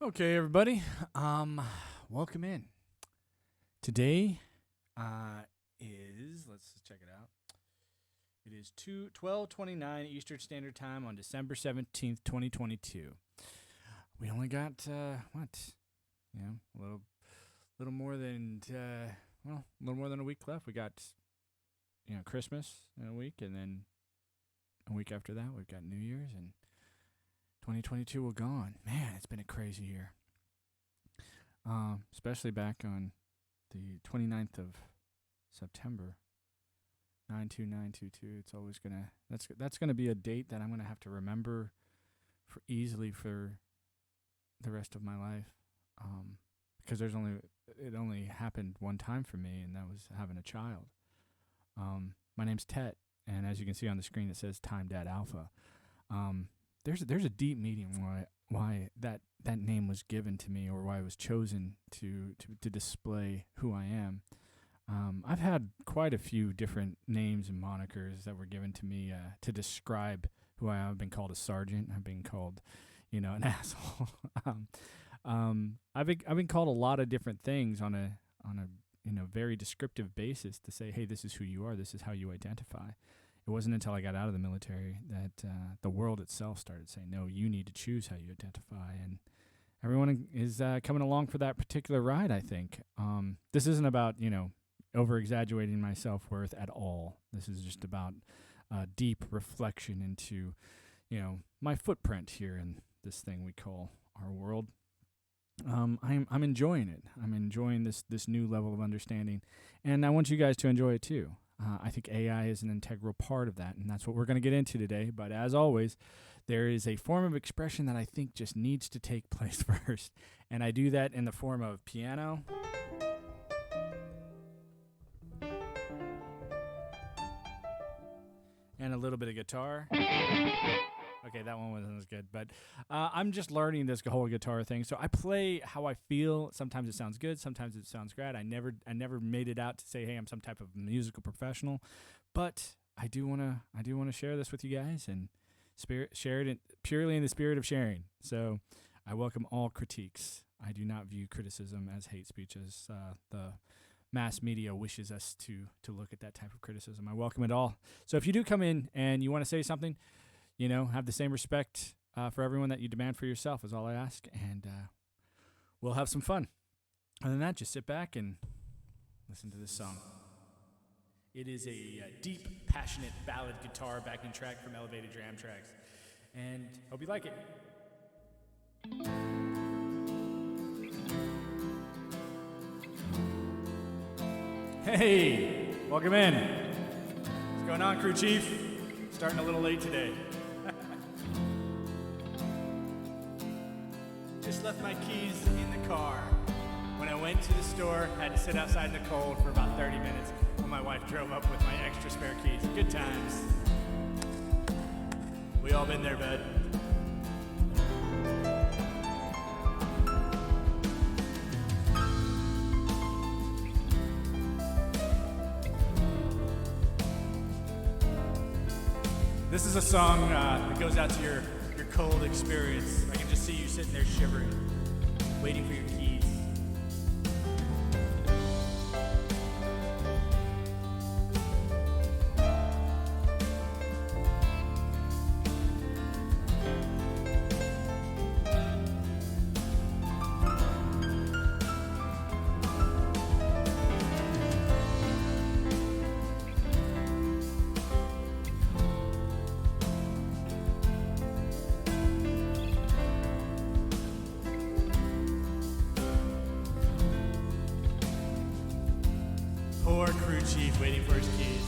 Okay, everybody. Welcome in. Today is let's check it out. It is 12:29 Eastern Standard Time on December 17th, 2022. We only got a little more than a little more than a week left. We got Christmas in a week, and then a week after that we've got New Year's, and 2022 will gone. Man, it's been a crazy year. Especially back on the 29th of September, 92922. It's always that's gonna be a date that I'm gonna have to remember easily for the rest of my life. Because it only happened one time for me, and that was having a child. My name's Tet, and as you can see on the screen, it says Time Dad Alpha. There's a deep meaning why that name was given to me, or why I was chosen to display who I am. I've had quite a few different names and monikers that were given to me to describe who I am. I've been called a sergeant. I've been called, an asshole. I've been called a lot of different things on a very descriptive basis to say, hey, this is who you are. This is how you identify. It wasn't until I got out of the military that the world itself started saying, no, you need to choose how you identify. And everyone is coming along for that particular ride, I think. This isn't about, over-exaggerating my self-worth at all. This is just about deep reflection into, my footprint here in this thing we call our world. I'm enjoying it. I'm enjoying this new level of understanding. And I want you guys to enjoy it too. I think AI is an integral part of that, and that's what we're going to get into today. But as always, there is a form of expression that I think just needs to take place first, and I do that in the form of piano, and a little bit of guitar. Okay, that one wasn't as good, but I'm just learning this whole guitar thing. So I play how I feel. Sometimes it sounds good, sometimes it sounds great. I never made it out to say, hey, I'm some type of musical professional, but I do wanna share this with you guys and share it purely in the spirit of sharing. So I welcome all critiques. I do not view criticism as hate speech, as the mass media wishes us to look at that type of criticism. I welcome it all. So if you do come in and you want to say something, have the same respect for everyone that you demand for yourself is all I ask, and we'll have some fun. Other than that, just sit back and listen to this song. It is a deep, passionate ballad guitar backing track from Elevated Jam Tracks, and hope you like it. Hey, welcome in. What's going on, crew chief? Starting a little late today. Just left my keys in the car. When I went to the store, had to sit outside in the cold for about 30 minutes when my wife drove up with my extra spare keys. Good times. We all been there, bud. This is a song that goes out to your cold experience. I can just see you sitting there shivering, waiting for your keys. Poor crew chief waiting for his keys.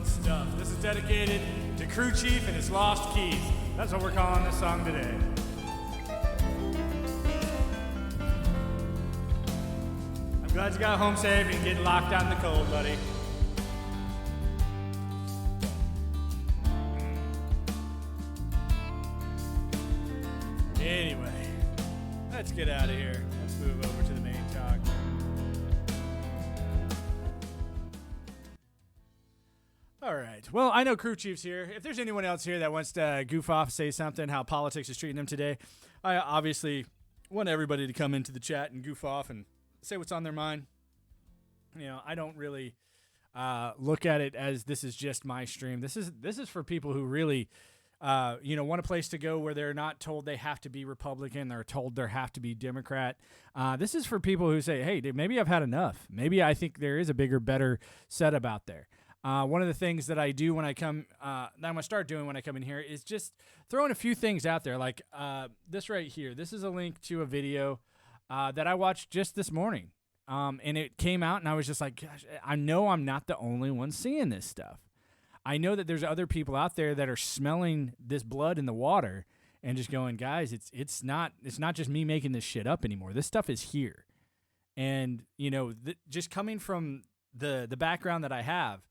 stuff. This is dedicated to Crew Chief and his lost keys. That's what we're calling this song today. I'm glad you got home safe and getting locked out in the cold, buddy. Anyway, let's get out of here. Let's move over to the main talk. All right. Well, I know Crew Chief's here. If there's anyone else here that wants to goof off, say something, how politics is treating them today, I obviously want everybody to come into the chat and goof off and say what's on their mind. You know, I don't really look at it as this is just my stream. This is for people who really, want a place to go where they're not told they have to be Republican. They're told they have to be Democrat. This is for people who say, hey, dude, maybe I've had enough. Maybe I think there is a bigger, better setup out there. One of the things that I do when I come, that I'm going to start doing when I come in here is just throwing a few things out there. Like this right here. This is a link to a video that I watched just this morning. And it came out and I was just like, gosh, I know I'm not the only one seeing this stuff. I know that there's other people out there that are smelling this blood in the water and just going, guys, it's not just me making this shit up anymore. This stuff is here. And, just coming from the background that I have,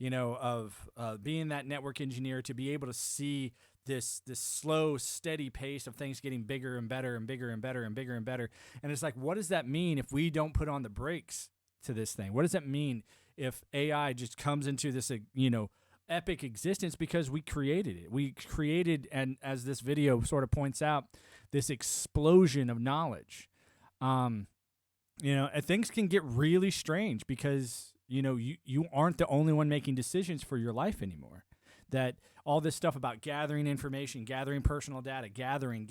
of being that network engineer, to be able to see this slow, steady pace of things getting bigger and better and bigger and better and bigger and better. And it's like, what does that mean if we don't put on the brakes to this thing? What does that mean if AI just comes into this, epic existence because we created it? We created, and as this video sort of points out, this explosion of knowledge. And things can get really strange because you aren't the only one making decisions for your life anymore. That all this stuff about gathering information, gathering personal data, gathering.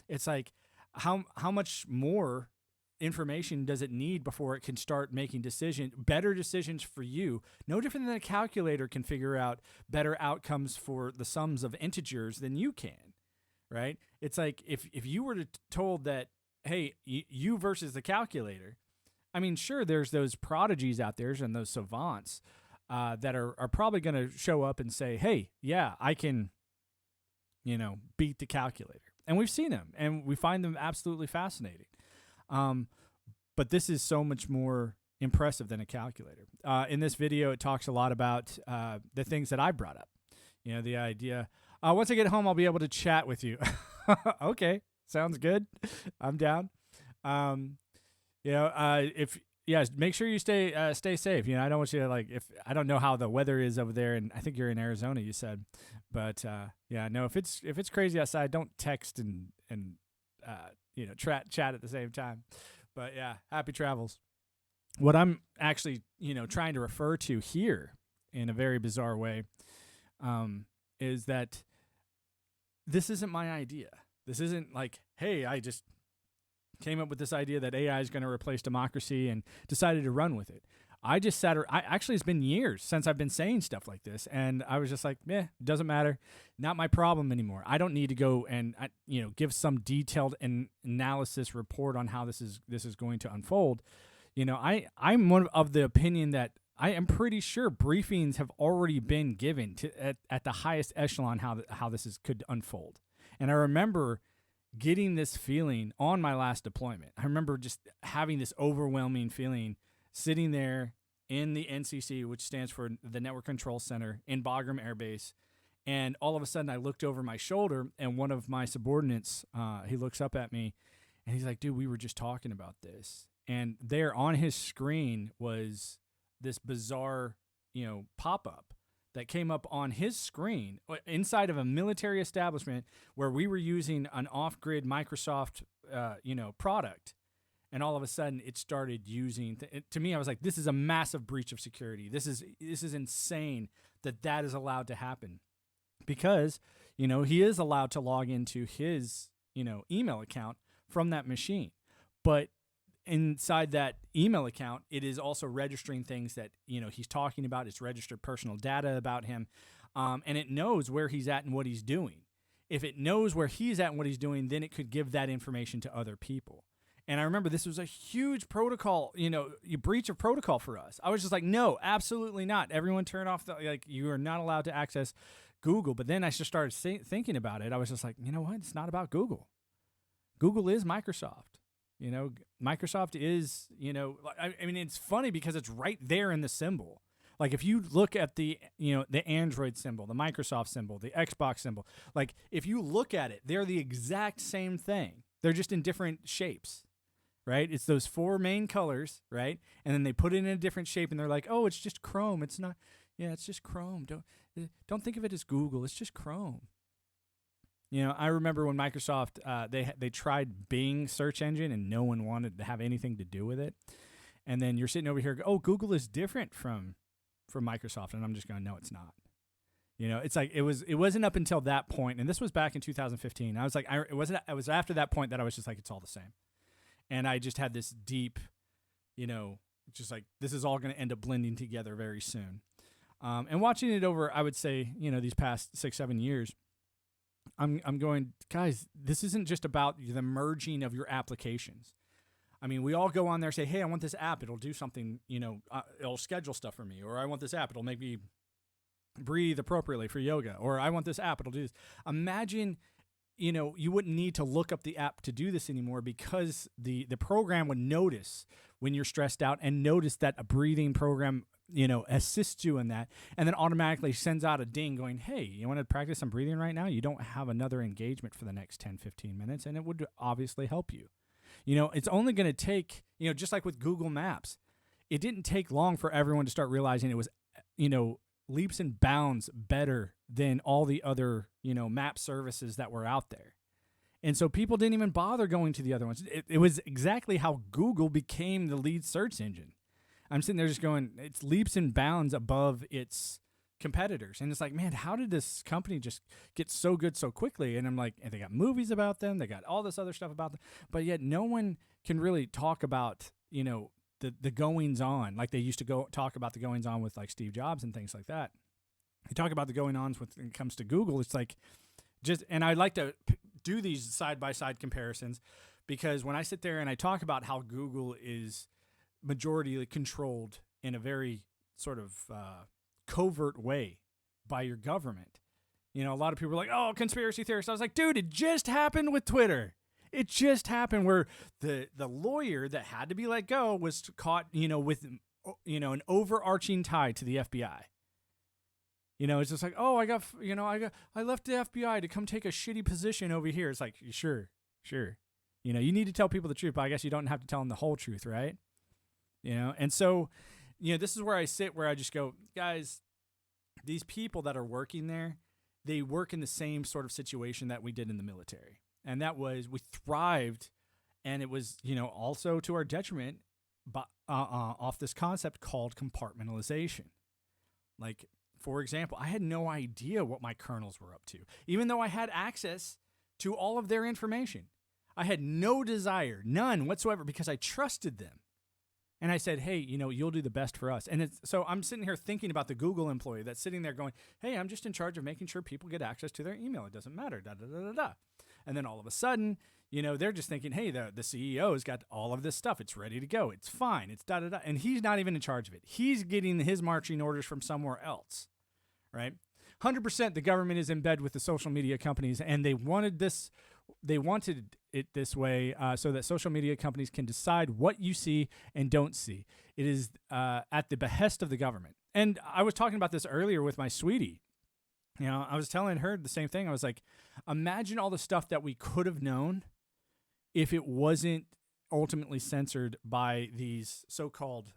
It's like, how much more information does it need before it can start making better decisions for you? No different than a calculator can figure out better outcomes for the sums of integers than you can, right? It's like if you were told that, hey, you versus the calculator, I mean, sure, there's those prodigies out there and those savants that are probably going to show up and say, hey, yeah, I can, beat the calculator. And we've seen them, and we find them absolutely fascinating. But this is so much more impressive than a calculator. In this video, it talks a lot about the things that I brought up. The idea, once I get home, I'll be able to chat with you. Okay, sounds good. I'm down. Make sure you stay safe. I don't want you to I don't know how the weather is over there, and I think you're in Arizona, you said, but if it's crazy outside, don't text and chat at the same time. But yeah, happy travels. What I'm actually trying to refer to here in a very bizarre way is that this isn't my idea. This isn't like, hey, I just came up with this idea that AI is going to replace democracy and decided to run with it. Actually, it's been years since I've been saying stuff like this, and I was just like, doesn't matter. Not my problem anymore. I don't need to go and, give some detailed analysis report on how this is going to unfold. I'm one of the opinion that I am pretty sure briefings have already been given at the highest echelon how this could unfold. And I remember getting this feeling on my last deployment. I remember just having this overwhelming feeling sitting there in the NCC, which stands for the Network Control Center in Bagram Air Base. And all of a sudden I looked over my shoulder, and one of my subordinates, he looks up at me and he's like, dude, we were just talking about this. And there on his screen was this bizarre, pop-up that came up on his screen inside of a military establishment where we were using an off-grid Microsoft, product. And all of a sudden it started using, to me, I was like, this is a massive breach of security. This is insane that is allowed to happen because, he is allowed to log into his, email account from that machine. But inside that email account, it is also registering things that, he's talking about. It's registered personal data about him. And it knows where he's at and what he's doing. If it knows where he's at and what he's doing, then it could give that information to other people. And I remember this was a huge protocol, you breach of protocol for us. I was just like, no, absolutely not. Everyone turn off you are not allowed to access Google. But then I just started thinking about it. I was just like, you know what? It's not about Google. Google is Microsoft. Microsoft is, I mean, it's funny because it's right there in the symbol. Like if you look at the Android symbol, the Microsoft symbol, the Xbox symbol, like if you look at it, they're the exact same thing. They're just in different shapes, right? It's those 4 main colors, right? And then they put it in a different shape and they're like, oh, it's just Chrome. It's not, it's just Chrome. Don't think of it as Google. It's just Chrome. I remember when Microsoft, they tried Bing search engine and no one wanted to have anything to do with it. And then you're sitting over here, oh, Google is different from Microsoft. And I'm just going, no, it's not. It's like it wasn't up until that point, and this was back in 2015. I was like, it was after that point that I was just like, it's all the same. And I just had this deep, just like this is all going to end up blending together very soon. And watching it over, I would say, these past 6-7 years, I'm going, guys, this isn't just about the merging of your applications. I mean, we all go on there and say, hey, I want this app. It'll do something, it'll schedule stuff for me. Or I want this app. It'll make me breathe appropriately for yoga. Or I want this app. It'll do this. Imagine, you wouldn't need to look up the app to do this anymore because the program would notice when you're stressed out and notice that a breathing program, assists you in that, and then automatically sends out a ding going, hey, you want to practice some breathing right now? You don't have another engagement for the next 10-15 minutes, and it would obviously help you. It's only going to take, just like with Google Maps, it didn't take long for everyone to start realizing it was, leaps and bounds better than all the other, map services that were out there. And so people didn't even bother going to the other ones. It was exactly how Google became the lead search engine. I'm sitting there just going, it's leaps and bounds above its competitors. And it's like, man, how did this company just get so good so quickly? And I'm like, and they got movies about them. They got all this other stuff about them. But yet no one can really talk about, the goings on. Like they used to talk about the goings on with like Steve Jobs and things like that. You talk about the going ons when it comes to Google. It's like and I like to do these side-by-side comparisons because when I sit there and I talk about how Google is majority controlled in a very sort of covert way by your government. A lot of people are like, oh, conspiracy theorists. I was like, dude, it just happened with Twitter. It just happened where the lawyer that had to be let go was caught, with, an overarching tie to the FBI. It's just like, oh, I left the FBI to come take a shitty position over here. It's like, sure. You need to tell people the truth, but I guess you don't have to tell them the whole truth, right? And so, this is where I sit, where I just go, guys, these people that are working there, they work in the same sort of situation that we did in the military. And that was, we thrived, and it was, also to our detriment, but off this concept called compartmentalization. Like, for example, I had no idea what my colonels were up to, even though I had access to all of their information. I had no desire, none whatsoever, because I trusted them. And I said, hey, you'll do the best for us. And so I'm sitting here thinking about the Google employee that's sitting there going, hey, I'm just in charge of making sure people get access to their email. It doesn't matter, da-da-da-da-da. And then all of a sudden, they're just thinking, hey, the CEO's got all of this stuff. It's ready to go. It's fine. It's da-da-da. And he's not even in charge of it. He's getting his marching orders from somewhere else, right? 100% the government is in bed with the social media companies, and they wanted it this way so that social media companies can decide what you see and don't see. It is at the behest of the government. And I was talking about this earlier with my sweetie. I was telling her the same thing. I was like, imagine all the stuff that we could have known if it wasn't ultimately censored by these so-called,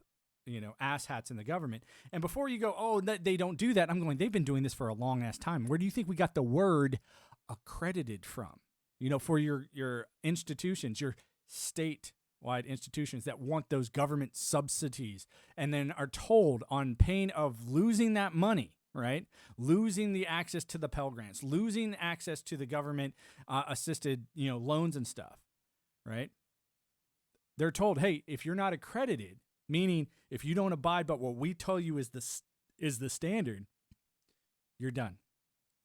asshats in the government. And before you go, oh, they don't do that, I'm going, they've been doing this for a long-ass time. Where do you think we got the word accredited from? For your institutions, your state-wide institutions that want those government subsidies and then are told on pain of losing that money, right? Losing the access to the Pell Grants, losing access to the government assisted, loans and stuff, right? They're told, hey, if you're not accredited, meaning if you don't abide by what we tell you is the standard, you're done.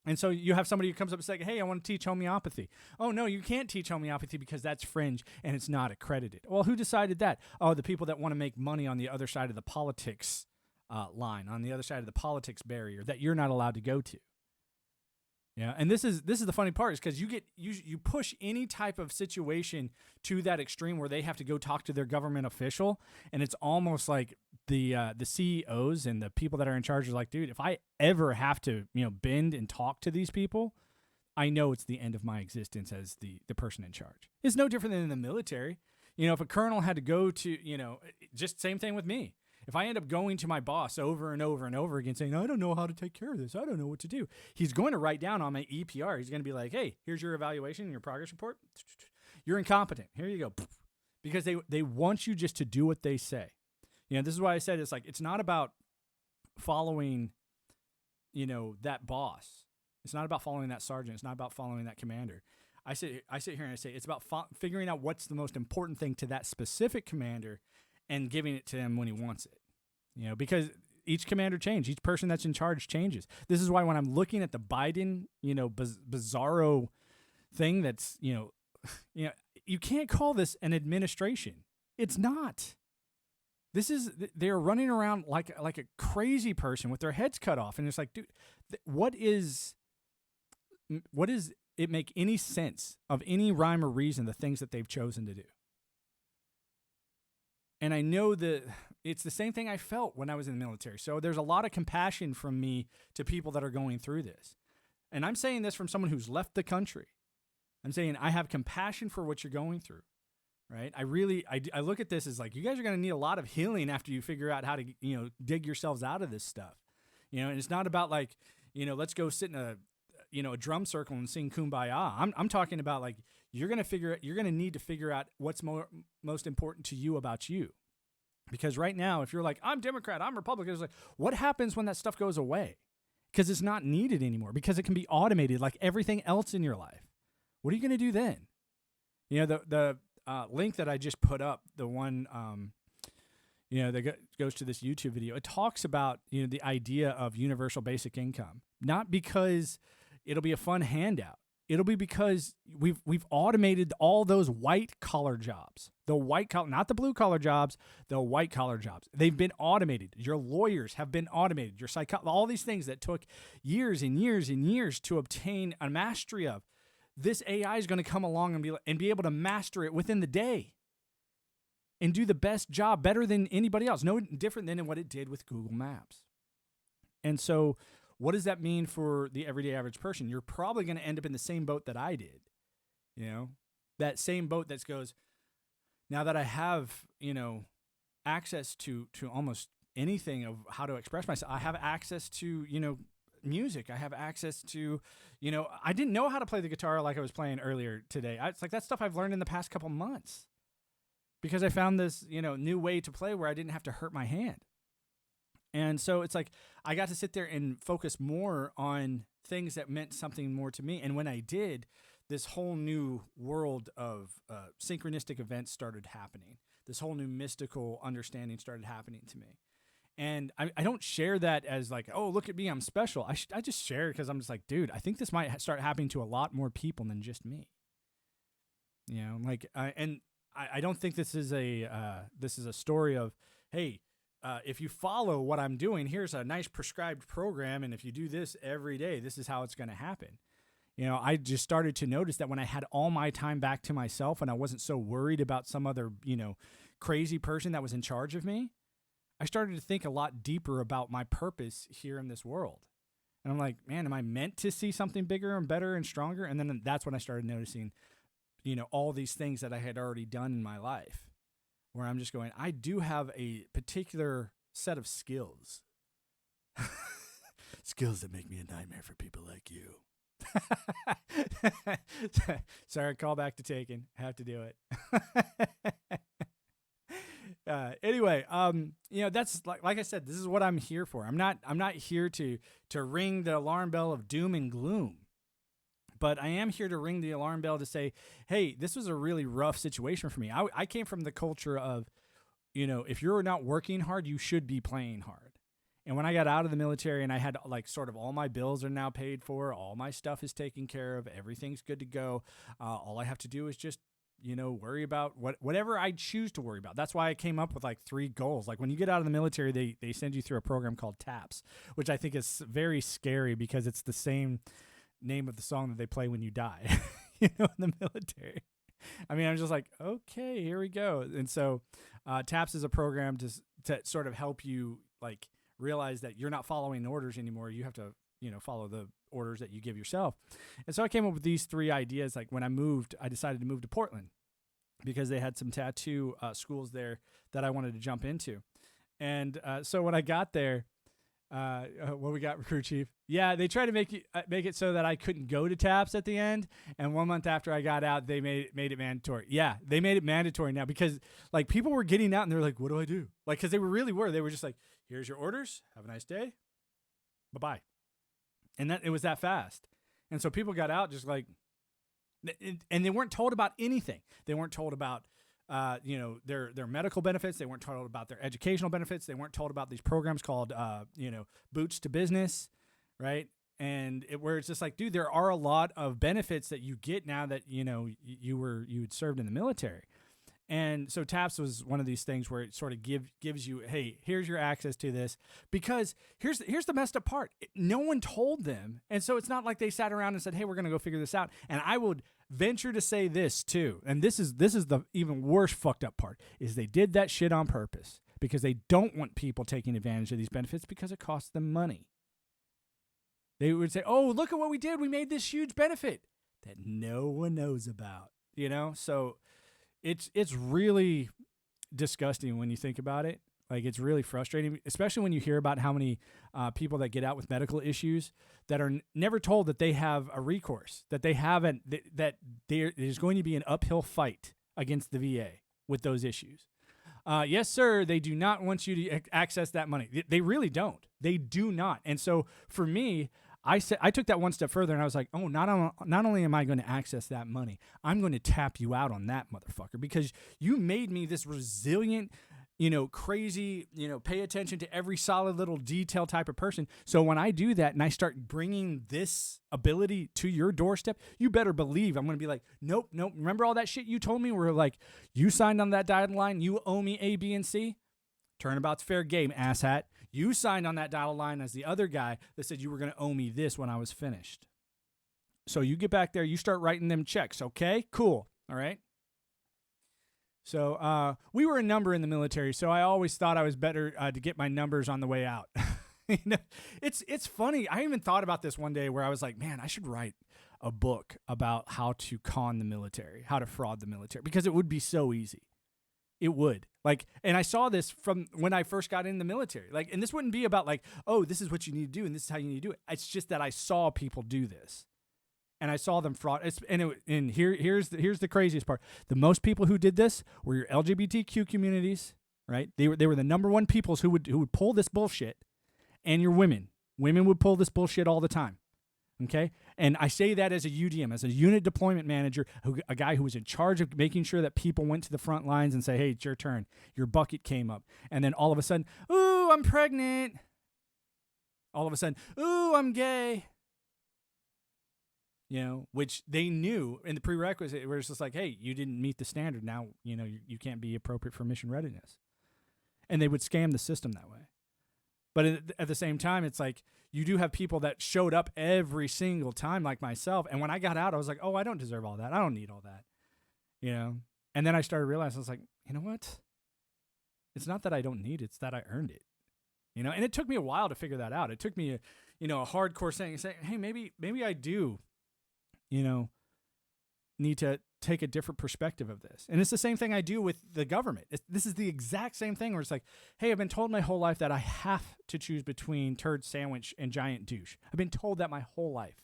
And so you have somebody who comes up and says, hey, I want to teach homeopathy. Oh, no, you can't teach homeopathy because that's fringe and it's not accredited. Well, who decided that? Oh, the people that want to make money on the other side of the politics line, on the other side of the politics barrier that you're not allowed to go to. Yeah, and this is the funny part is because you push any type of situation to that extreme where they have to go talk to their government official, and it's almost like the CEOs and the people that are in charge are like, dude, if I ever have to bend and talk to these people, I know it's the end of my existence as the person in charge. It's no different than in the military. If a colonel had to go to just same thing with me. If I end up going to my boss over and over and over again saying, I don't know how to take care of this, I don't know what to do, he's going to write down on my EPR, he's going to be like, hey, here's your evaluation and your progress report. You're incompetent. Here you go. Because they want you just to do what they say. This is why I said it's not about following, that boss. It's not about following that sergeant. It's not about following that commander. I sit here and I say it's about figuring out what's the most important thing to that specific commander and giving it to him when he wants it. Because each commander changes. Each person that's in charge changes. This is why when I'm looking at the Biden, bizarro thing that's, you can't call this an administration. It's not. They're running around like a crazy person with their heads cut off. And it's like, dude, what does it make any sense of any rhyme or reason, the things that they've chosen to do? And I know that it's the same thing I felt when I was in the military. So there's a lot of compassion from me to people that are going through this. And I'm saying this from someone who's left the country. I'm saying I have compassion for what you're going through, right? I look at this as like, you guys are going to need a lot of healing after you figure out how to, dig yourselves out of this stuff. And it's not about like, let's go sit in a drum circle and sing Kumbaya. I'm talking about like, you're going to need to figure out what's most important to you about you. Because right now, if you're like, I'm Democrat, I'm Republican, it's like, what happens when that stuff goes away? Because it's not needed anymore, because it can be automated like everything else in your life. What are you going to do then? The link that I just put up, the one, that goes to this YouTube video, it talks about, the idea of universal basic income, not because it'll be a fun handout. It'll be because we've automated all those white collar jobs, the white collar, not the blue collar jobs, the white collar jobs. They've been automated. Your lawyers have been automated. Your all these things that took years and years and years to obtain a mastery of. This AI is going to come along and be able to master it within the day and do the best job, better than anybody else. No different than what it did with Google Maps. And so, what does that mean for the everyday average person? You're probably going to end up in the same boat that I did. That same boat that goes, now that I have, access to almost anything of how to express myself, I have access to, music. I have access to, I didn't know how to play the guitar like I was playing earlier today. It's like that stuff I've learned in the past couple months because I found this, new way to play where I didn't have to hurt my hand. And so it's like I got to sit there and focus more on things that meant something more to me. And when I did, this whole new world of synchronistic events started happening. This whole new mystical understanding started happening to me. And I don't share that as like, oh, look at me, I'm special. I just share it because I'm just like, dude, I think this might start happening to a lot more people than just me. I don't think this is a story of, hey, if you follow what I'm doing, here's a nice prescribed program, and if you do this every day, this is how it's going to happen. I just started to notice that when I had all my time back to myself and I wasn't so worried about some other, crazy person that was in charge of me, I started to think a lot deeper about my purpose here in this world. And I'm like, man, am I meant to see something bigger and better and stronger? And then that's when I started noticing, all these things that I had already done in my life, where I'm just going, I do have a particular set of skills. Skills that make me a nightmare for people like you. Sorry, call back to Taken. I have to do it. Anyway, that's like I said, this is what I'm here for. I'm not here to ring the alarm bell of doom and gloom, but I am here to ring the alarm bell to say, hey, this was a really rough situation for me. I came from the culture of, if you're not working hard, you should be playing hard. And when I got out of the military and I had like sort of all my bills are now paid for, all my stuff is taken care of, everything's good to go. All I have to do is just, worry about whatever I choose to worry about. That's why I came up with like 3 goals. Like when you get out of the military, they send you through a program called TAPS, which I think is very scary because it's the same name of the song that they play when you die, in the military. I mean, I'm just like, okay, here we go. And so TAPS is a program to sort of help you like realize that you're not following orders anymore. You have to, follow the orders that you give yourself. And so I came up with these 3 ideas. Like when I decided to move to Portland because they had some tattoo schools there that I wanted to jump into. And so when I got there, what we got, Recruit Chief? Yeah, they tried to make it so that I couldn't go to TAPS at the end. And 1 month after I got out, they made it mandatory. Yeah, they made it mandatory now because like people were getting out and they're like, "What do I do?" Like, because they were just like, "Here's your orders. Have a nice day. Bye-bye." And it was that fast. And so people got out just like, and they weren't told about anything. They weren't told about their medical benefits. They weren't told about their educational benefits. They weren't told about these programs called, Boots to Business, right? And where it's just like, dude, there are a lot of benefits that you get now that, you had served in the military. And so TAPS was one of these things where it sort of gives you, hey, here's your access to this. Because here's the messed up part. No one told them. And so it's not like they sat around and said, hey, we're going to go figure this out. And I would venture to say this too. And this is the even worse fucked up part, is they did that shit on purpose because they don't want people taking advantage of these benefits because it costs them money. They would say, oh, look at what we did. We made this huge benefit that no one knows about, So it's really disgusting when you think about it. Like, it's really frustrating, especially when you hear about how many people that get out with medical issues that are never told that they have a recourse, that they haven't, that there's going to be an uphill fight against the VA with those issues. Yes, sir, they do not want you to access that money. They really don't. They do not. And so for me, I took that one step further and I was like, oh, not only am I going to access that money, I'm going to tap you out on that motherfucker because you made me this resilient, crazy, pay attention to every solid little detail type of person. So when I do that and I start bringing this ability to your doorstep, you better believe I'm going to be like, nope. Remember all that shit you told me where like you signed on that dotted line, you owe me A, B, and C? Turnabout's fair game, asshat. You signed on that dotted line as the other guy that said you were going to owe me this when I was finished. So you get back there, you start writing them checks, okay? Cool, all right? So we were a number in the military, so I always thought I was better to get my numbers on the way out. It's funny. I even thought about this one day where I was like, man, I should write a book about how to con the military, how to fraud the military, because it would be so easy. It would. Like, and I saw this from when I first got in the military. Like, and this wouldn't be about like, oh, this is what you need to do and this is how you need to do it. It's just that I saw people do this. And I saw them fraud. Here's the craziest part. The most people who did this were your LGBTQ communities, right? They were the number one peoples who would pull this bullshit, and your women. Women would pull this bullshit all the time. Okay? And I say that as a UDM, as a unit deployment manager, a guy who was in charge of making sure that people went to the front lines and say, hey, it's your turn. Your bucket came up. And then all of a sudden, ooh, I'm pregnant. All of a sudden, ooh, I'm gay. Which they knew in the prerequisite where it's just like, hey, you didn't meet the standard. Now, you can't be appropriate for mission readiness. And they would scam the system that way. But at the same time, it's like you do have people that showed up every single time like myself. And when I got out, I was like, oh, I don't deserve all that. I don't need all that. And then I started realizing, I was like, you know what? It's not that I don't need it. It's that I earned it. And it took me a while to figure that out. It took me a hardcore saying, hey, maybe I do, need to take a different perspective of this. And it's the same thing I do with the government. This is the exact same thing where it's like, hey, I've been told my whole life that I have to choose between turd sandwich and giant douche. I've been told that my whole life.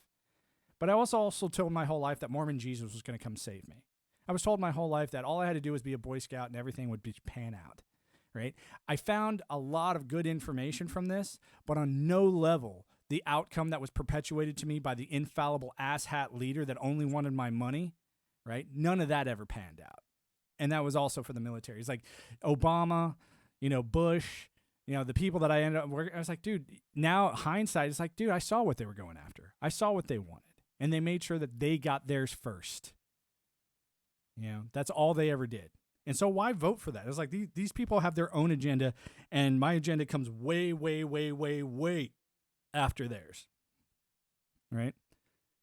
But I was also told my whole life that Mormon Jesus was going to come save me. I was told my whole life that all I had to do was be a Boy Scout and everything would be pan out, right? I found a lot of good information from this, but on no level the outcome that was perpetuated to me by the infallible asshat leader that only wanted my money, right? None of that ever panned out. And that was also for the military. It's like Obama, Bush, You know, the people that I ended up working, I was like, dude, now hindsight, it's like, dude, I saw what they were going after. I saw what they wanted. And they made sure that they got theirs first. You know, that's all they ever did. And so why vote for that? It's like these people have their own agenda, and my agenda comes way, way, way, way, way after theirs. Right?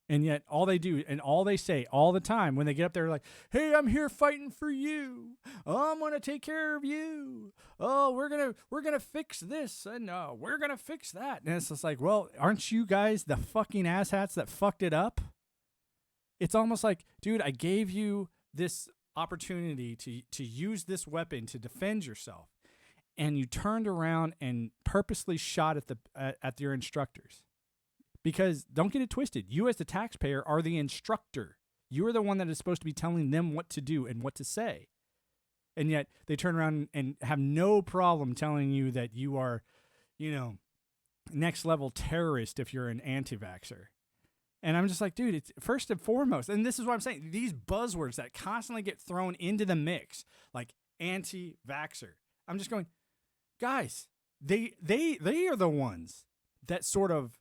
And yet all they do and all they say all the time when they get up there, like, hey, I'm here fighting for you. Oh, I'm going to take care of you. Oh, we're going to fix this. And we're going to fix that. And it's just like, well, aren't you guys the fucking asshats that fucked it up? It's almost like, dude, I gave you this opportunity to use this weapon to defend yourself. And you turned around and purposely shot at your instructors. Because don't get it twisted. You as the taxpayer are the instructor. You are the one that is supposed to be telling them what to do and what to say. And yet they turn around and have no problem telling you that you are, you know, next level terrorist if you're an anti-vaxxer. And I'm just like, dude, it's first and foremost. And this is what I'm saying. These buzzwords that constantly get thrown into the mix, like anti-vaxxer. I'm just going, guys, they are the ones that sort of,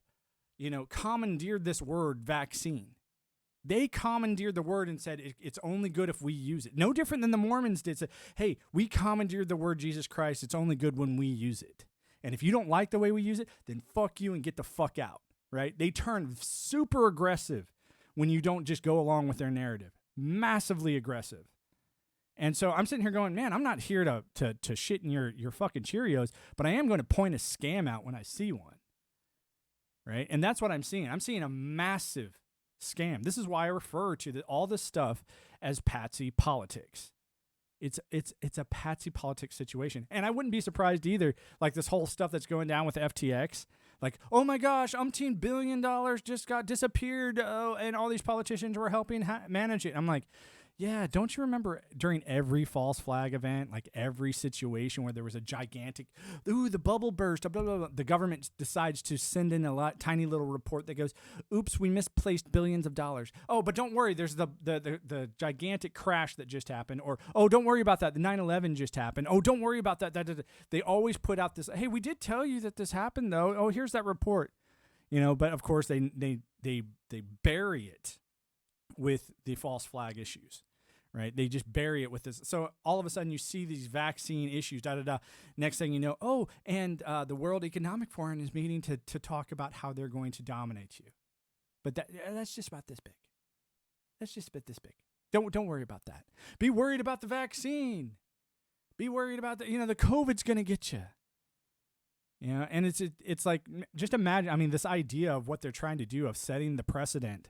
you know, commandeered this word vaccine. They commandeered the word and said it's only good if we use it. No different than the Mormons did. Say, hey, we commandeered the word Jesus Christ. It's only good when we use it. And if you don't like the way we use it, then fuck you and get the fuck out, right? They turn super aggressive when you don't just go along with their narrative. Massively aggressive. And so I'm sitting here going, man, I'm not here to shit in your fucking Cheerios, but I am going to point a scam out when I see one. Right? And that's what I'm seeing. I'm seeing a massive scam. This is why I refer to all this stuff as patsy politics. It's a patsy politics situation. And I wouldn't be surprised either, like this whole stuff that's going down with FTX. Like, oh my gosh, umpteen $1 billion just got disappeared, and all these politicians were helping manage it. I'm like, yeah, don't you remember during every false flag event, like every situation where there was a gigantic, the bubble burst, blah, blah, blah, the government decides to send in a tiny little report that goes, oops, we misplaced billions of dollars. Oh, but don't worry, there's the gigantic crash that just happened. Or, oh, don't worry about that, the 9/11 just happened. Oh, don't worry about that. They always put out this, hey, we did tell you that this happened, though. Oh, here's that report. You know, but of course they bury it with the false flag issues. Right? They just bury it with this. So all of a sudden you see these vaccine issues, Next thing you know, oh, and the World Economic Forum is meeting to talk about how they're going to dominate you. But that's just about this big. That's just about this big. Don't worry about that. Be worried about the vaccine. Be worried about the COVID's going to get you. You know, and it's like, just imagine, I mean, this idea of what they're trying to do of setting the precedent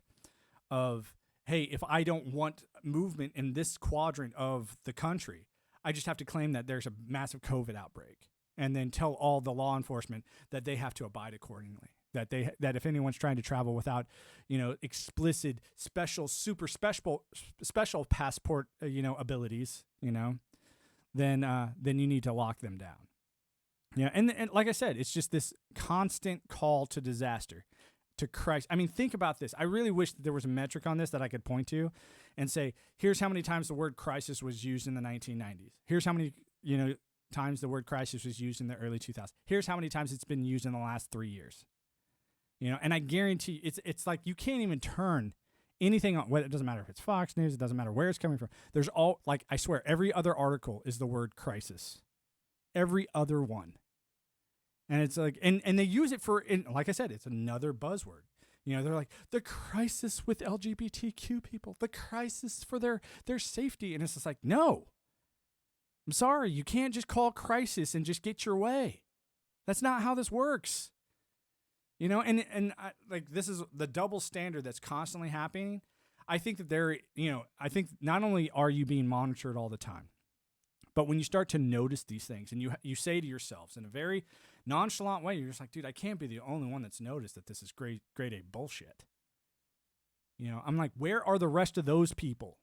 of, hey, if I don't want movement in this quadrant of the country, I just have to claim that there's a massive COVID outbreak and then tell all the law enforcement that they have to abide accordingly. That if anyone's trying to travel without, explicit super special passport, abilities, then you need to lock them down. Yeah, and like I said, it's just this constant call to disaster. To Christ. I mean, think about this. I really wish that there was a metric on this that I could point to and say, here's how many times the word crisis was used in the 1990s. Here's how many, times the word crisis was used in the early 2000s. Here's how many times it's been used in the last 3 years. And I guarantee it's like you can't even turn anything on. It doesn't matter if it's Fox News. It doesn't matter where it's coming from. There's I swear, every other article is the word crisis. Every other one. And it's like, and they use it like I said, it's another buzzword. They're like, the crisis with LGBTQ people, the crisis for their safety. And it's just like, no, I'm sorry. You can't just call crisis and just get your way. That's not how this works. This is the double standard that's constantly happening. I think that I think not only are you being monitored all the time, but when you start to notice these things and you say to yourselves in a very nonchalant way, you're just like, dude, I can't be the only one that's noticed that this is grade A bullshit. I'm like, where are the rest of those people?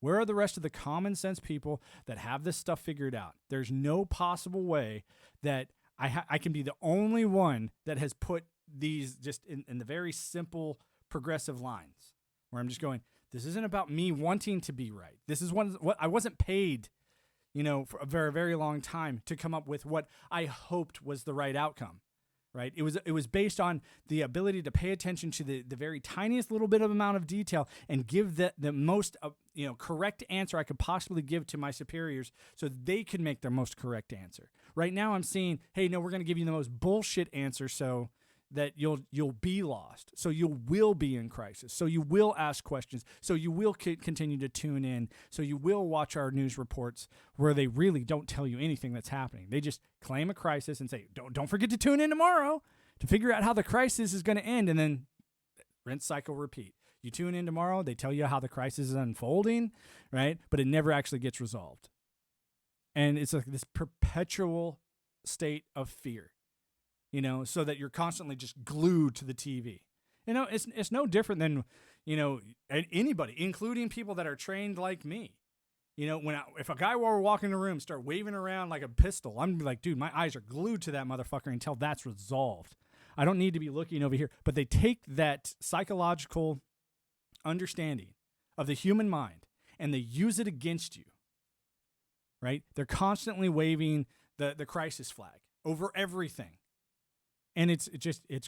Where are the rest of the common sense people that have this stuff figured out? There's no possible way that I can be the only one that has put these just in the very simple progressive lines where I'm just going, this isn't about me wanting to be right. This is what I wasn't paid for a very, very long time to come up with what I hoped was the right outcome. Right? It was based on the ability to pay attention to the very tiniest little bit of amount of detail and give the most correct answer I could possibly give to my superiors so they could make their most correct answer. Right now I'm seeing, hey, no, we're going to give you the most bullshit answer so that you'll be lost. So you will be in crisis. So you will ask questions. So you will continue to tune in. So you will watch our news reports where they really don't tell you anything that's happening. They just claim a crisis and say, don't forget to tune in tomorrow to figure out how the crisis is going to end. And then rinse, cycle, repeat. You tune in tomorrow, they tell you how the crisis is unfolding, right? But it never actually gets resolved. And it's like this perpetual state of fear. So that you're constantly just glued to the TV. It's no different than, anybody, including people that are trained like me. If a guy while we're walking in the room start waving around like a pistol, I'm like, dude, my eyes are glued to that motherfucker until that's resolved. I don't need to be looking over here. But they take that psychological understanding of the human mind and they use it against you, right? They're constantly waving the crisis flag over everything. And it's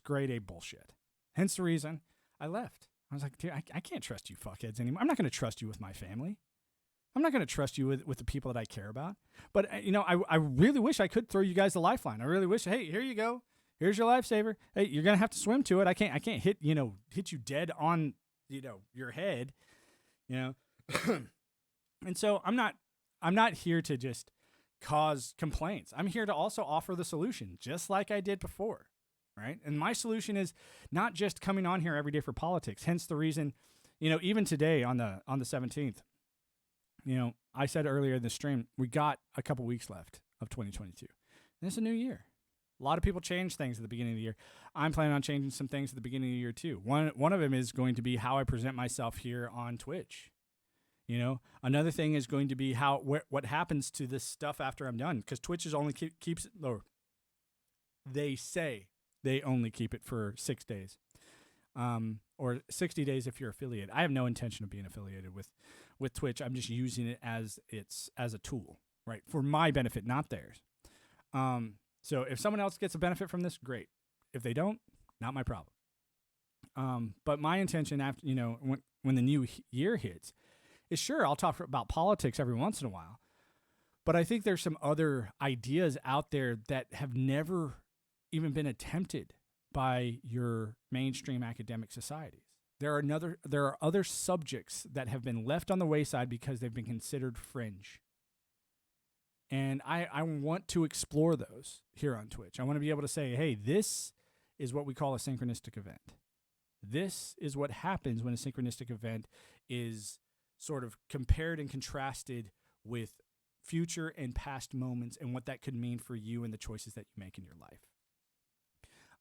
grade A bullshit. Hence the reason I left. I was like, dude, I can't trust you fuckheads anymore. I'm not going to trust you with my family. I'm not going to trust you with the people that I care about. But, I really wish I could throw you guys a lifeline. I really wish, hey, here you go. Here's your lifesaver. Hey, you're going to have to swim to it. I can't hit you dead on, your head, And so I'm not here to just cause complaints. I'm here to also offer the solution, just like I did before. Right. And my solution is not just coming on here every day for politics. Hence the reason, even today on the 17th, I said earlier in the stream, we got a couple weeks left of 2022. And it's a new year. A lot of people change things at the beginning of the year. I'm planning on changing some things at the beginning of the year too. One of them is going to be how I present myself here on Twitch. Another thing is going to be what happens to this stuff after I'm done, because Twitch is only keeps it, or they say they only keep it for 6 days, or 60 days if you're affiliated. I have no intention of being affiliated with Twitch. I'm just using it as a tool, right, for my benefit, not theirs. So if someone else gets a benefit from this, great. If they don't, not my problem. But my intention after when the new year hits is, sure, I'll talk about politics every once in a while, but I think there's some other ideas out there that have never even been attempted by your mainstream academic societies. There are other subjects that have been left on the wayside because they've been considered fringe. And I want to explore those here on Twitch. I want to be able to say, hey, this is what we call a synchronistic event. This is what happens when a synchronistic event is sort of compared and contrasted with future and past moments and what that could mean for you and the choices that you make in your life.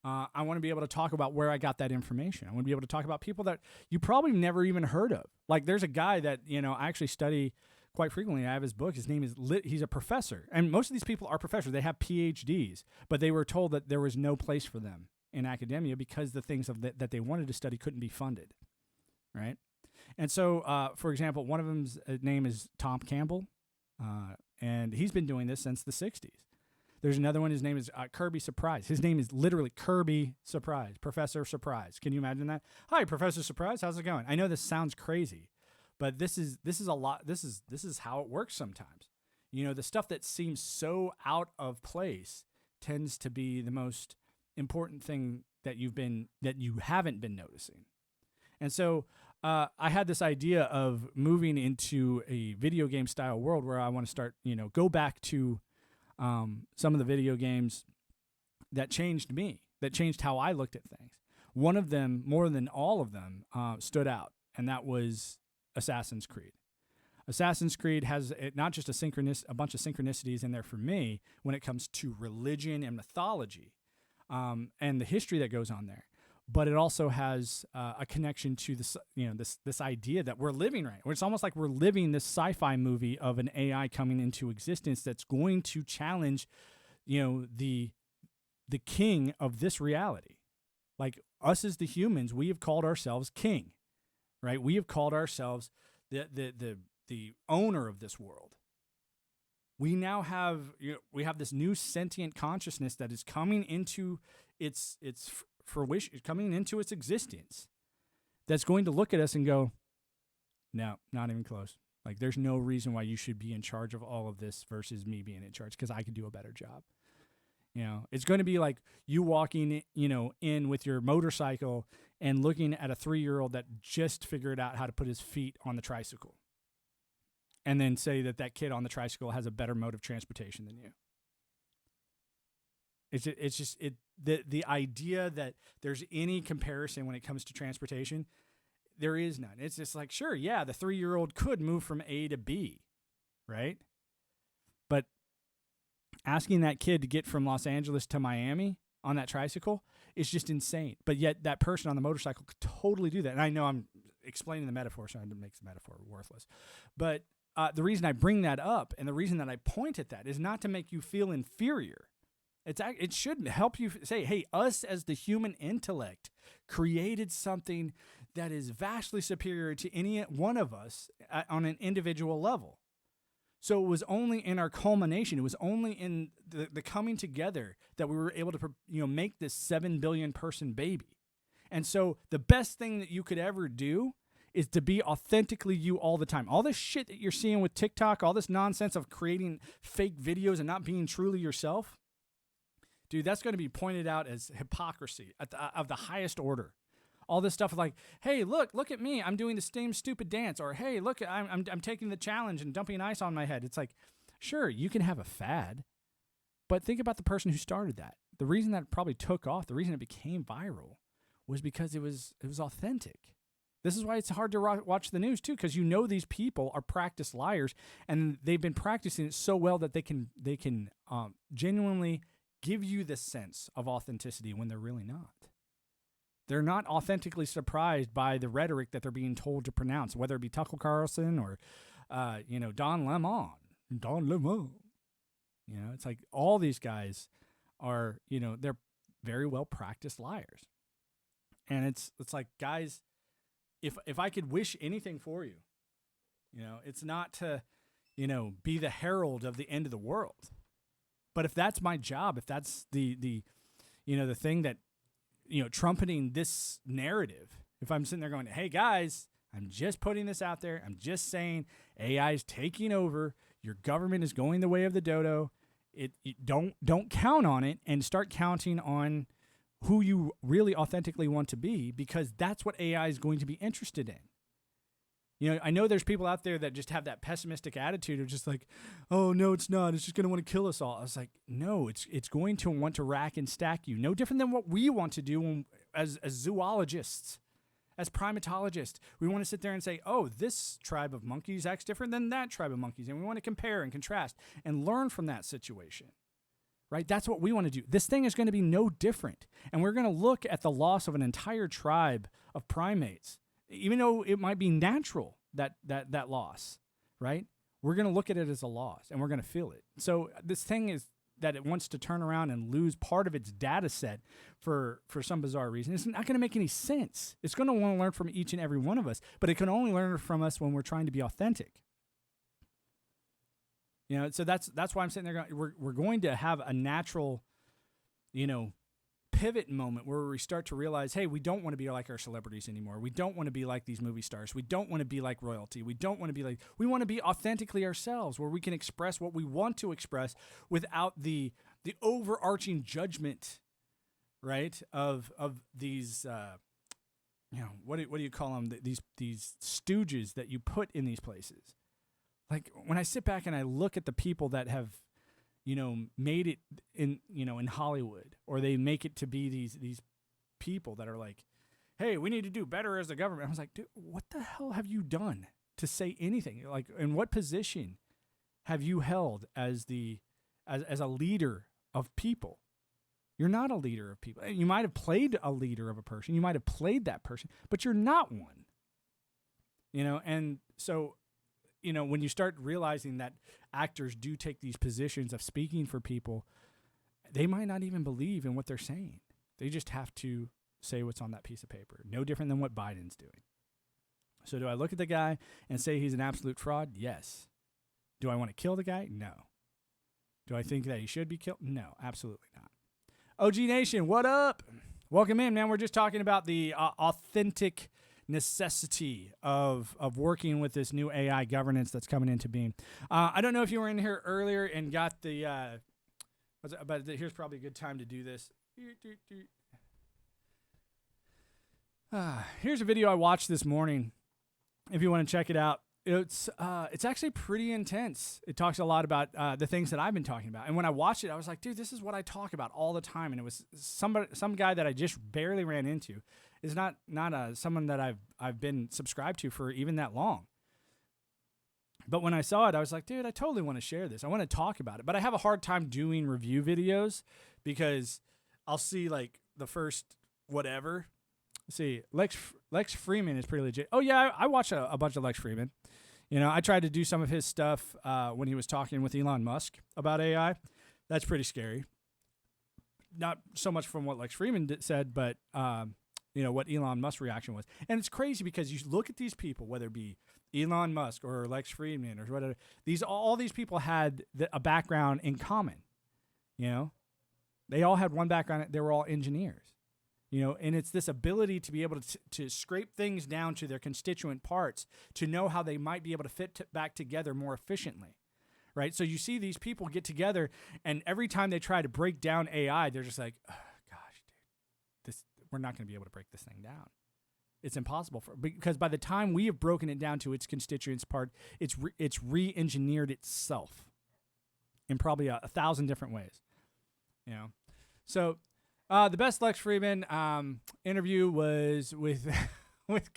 I want to be able to talk about where I got that information. I want to be able to talk about people that you probably never even heard of. Like there's a guy that, I actually study quite frequently. I have his book. His name is he's a professor. And most of these people are professors. They have PhDs, but they were told that there was no place for them in academia because the things that they wanted to study couldn't be funded. Right. And so, for example, one of them's name is Tom Campbell. And he's been doing this since the 60s. There's another one. His name is Kirby Surprise. His name is literally Kirby Surprise, Professor Surprise. Can you imagine that? Hi, Professor Surprise. How's it going? I know this sounds crazy, but this is a lot. This is how it works sometimes. The stuff that seems so out of place tends to be the most important thing that you haven't been noticing. And so I had this idea of moving into a video game style world where I want to start, go back to some of the video games that changed me, that changed how I looked at things. One of them, more than all of them, stood out, and that was Assassin's Creed. Assassin's Creed has not just a bunch of synchronicities in there for me when it comes to religion and mythology and the history that goes on there, but it also has a connection to this, this idea that we're living right. It's almost like we're living this sci-fi movie of an AI coming into existence that's going to challenge, the king of this reality. Like us as the humans, we have called ourselves king, right? We have called ourselves the owner of this world. We now have we have this new sentient consciousness that is coming into its fruition, coming into its existence. That's going to look at us and go, no, not even close. Like, there's no reason why you should be in charge of all of this versus me being in charge, because I could do a better job. It's going to be like you walking, in with your motorcycle and looking at a 3-year-old that just figured out how to put his feet on the tricycle, and then say that kid on the tricycle has a better mode of transportation than you. It's just the idea that there's any comparison when it comes to transportation, there is none. It's just like, sure, yeah, the 3-year-old could move from A to B, right? But asking that kid to get from Los Angeles to Miami on that tricycle is just insane. But yet that person on the motorcycle could totally do that. And I know I'm explaining the metaphor, so it makes the metaphor worthless. But the reason I bring that up and the reason that I point at that is not to make you feel inferior. It should help you say, hey, us as the human intellect created something that is vastly superior to any one of us on an individual level. So it was only in our culmination, it was only in the coming together that we were able to make this 7 billion person baby. And so the best thing that you could ever do is to be authentically you all the time. All this shit that you're seeing with TikTok, all this nonsense of creating fake videos and not being truly yourself, dude, that's going to be pointed out as hypocrisy of the highest order. All this stuff like, hey, look at me, I'm doing the same stupid dance, or hey, look, I'm taking the challenge and dumping ice on my head. It's like, sure, you can have a fad, but think about the person who started that. The reason that it probably took off, the reason it became viral, was because it was authentic. This is why it's hard to watch the news too, because these people are practiced liars, and they've been practicing it so well that they can genuinely give you the sense of authenticity when they're really not. They're not authentically surprised by the rhetoric that they're being told to pronounce, whether it be Tucker Carlson or, Don Lemon. Don Lemon. It's like all these guys are, they're very well practiced liars. And it's like, guys, if I could wish anything for you, it's not to, be the herald of the end of the world. But if that's my job, if that's the thing that, trumpeting this narrative, if I'm sitting there going, hey guys, I'm just putting this out there. I'm just saying AI is taking over. Your government is going the way of the dodo. Don't count on it, and start counting on who you really authentically want to be, because that's what AI is going to be interested in. I know there's people out there that just have that pessimistic attitude of just like, oh, no, it's not. It's just going to want to kill us all. I was like, no, it's going to want to rack and stack you. No different than what we want to do as zoologists, as primatologists. We want to sit there and say, oh, this tribe of monkeys acts different than that tribe of monkeys. And we want to compare and contrast and learn from that situation. Right? That's what we want to do. This thing is going to be no different. And we're going to look at the loss of an entire tribe of primates, even though it might be natural, that loss, right? We're going to look at it as a loss, and we're going to feel it. So this thing is that it wants to turn around and lose part of its data set for some bizarre reason. It's not going to make any sense. It's going to want to learn from each and every one of us, but it can only learn from us when we're trying to be authentic. So that's why I'm sitting there going, we're going to have a natural, pivot moment where we start to realize, hey, we don't want to be like our celebrities anymore. We don't want to be like these movie stars. We don't want to be like royalty. We want to be authentically ourselves, where we can express what we want to express without the overarching judgment, right? Of these, what do you call them? These stooges that you put in these places. Like, when I sit back and I look at the people that have, made it in Hollywood, or they make it to be these people that are like, hey, we need to do better as the government. I was like, dude, what the hell have you done to say anything? Like, in what position have you held as a leader of people? You're not a leader of people. You might have played a leader of a person. You might have played that person, but you're not one. And so, when you start realizing that actors do take these positions of speaking for people, they might not even believe in what they're saying. They just have to say what's on that piece of paper. No different than what Biden's doing. So do I look at the guy and say he's an absolute fraud? Yes. Do I want to kill the guy? No. Do I think that he should be killed? No, absolutely not. OG Nation, what up? Welcome in, man. We're just talking about the authentic necessity of working with this new AI governance that's coming into being. I don't know if you were in here earlier and got the, but here's probably a good time to do this. Here's a video I watched this morning. If you want to check it out, it's actually pretty intense. It talks a lot about the things that I've been talking about. And when I watched it, I was like, dude, this is what I talk about all the time. And it was some guy that I just barely ran into. It's not someone that I've been subscribed to for even that long. But when I saw it, I was like, dude, I totally want to share this. I want to talk about it. But I have a hard time doing review videos because I'll see like the first whatever. Let's see, Lex Freeman is pretty legit. Oh yeah, I watch a bunch of Lex Freeman. You know, I tried to do some of his stuff when he was talking with Elon Musk about AI. That's pretty scary. Not so much from what Lex Freeman said, but you know what Elon Musk's reaction was. And it's crazy because you look at these people, whether it be Elon Musk or Lex Freeman or whatever. All these people had a background in common. You know, they all had one background. They were all engineers. You know, and it's this ability to be able to scrape things down to their constituent parts to know how they might be able to fit back together more efficiently, right? So you see these people get together, and every time they try to break down AI, they're just like, oh, gosh, dude, we're not going to be able to break this thing down. It's impossible because by the time we have broken it down to its constituents part, it's re-engineered itself in probably a 1,000 different ways, you know? So the best Lex Freeman interview was with with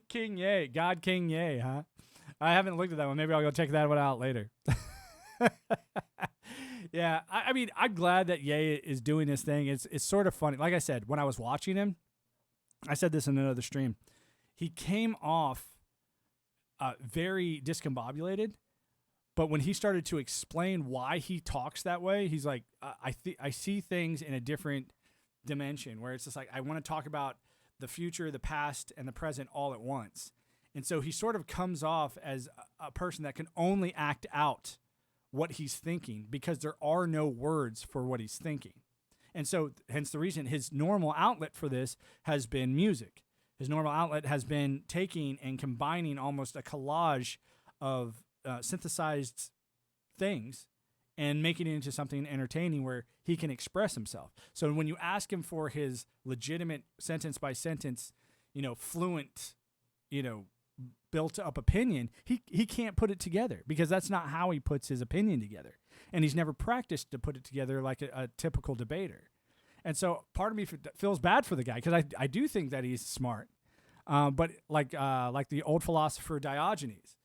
King Ye, God King Ye, huh? I haven't looked at that one. Maybe I'll go check that one out later. Yeah, I mean, I'm glad that Ye is doing this thing. It's sort of funny. Like I said, when I was watching him, I said this in another stream. He came off very discombobulated. But when he started to explain why he talks that way, he's like, I see things in a different dimension where it's just like, I want to talk about the future, the past, and the present all at once. And so he sort of comes off as a person that can only act out what he's thinking because there are no words for what he's thinking. And so hence the reason his normal outlet for this has been music. His normal outlet has been taking and combining almost a collage of synthesized things and making it into something entertaining where he can express himself. So when you ask him for his legitimate sentence by sentence, you know, fluent, you know, built up opinion, he can't put it together because that's not how he puts his opinion together. And he's never practiced to put it together like a typical debater. And so part of me feels bad for the guy because I do think that he's smart. But like the old philosopher Diogenes,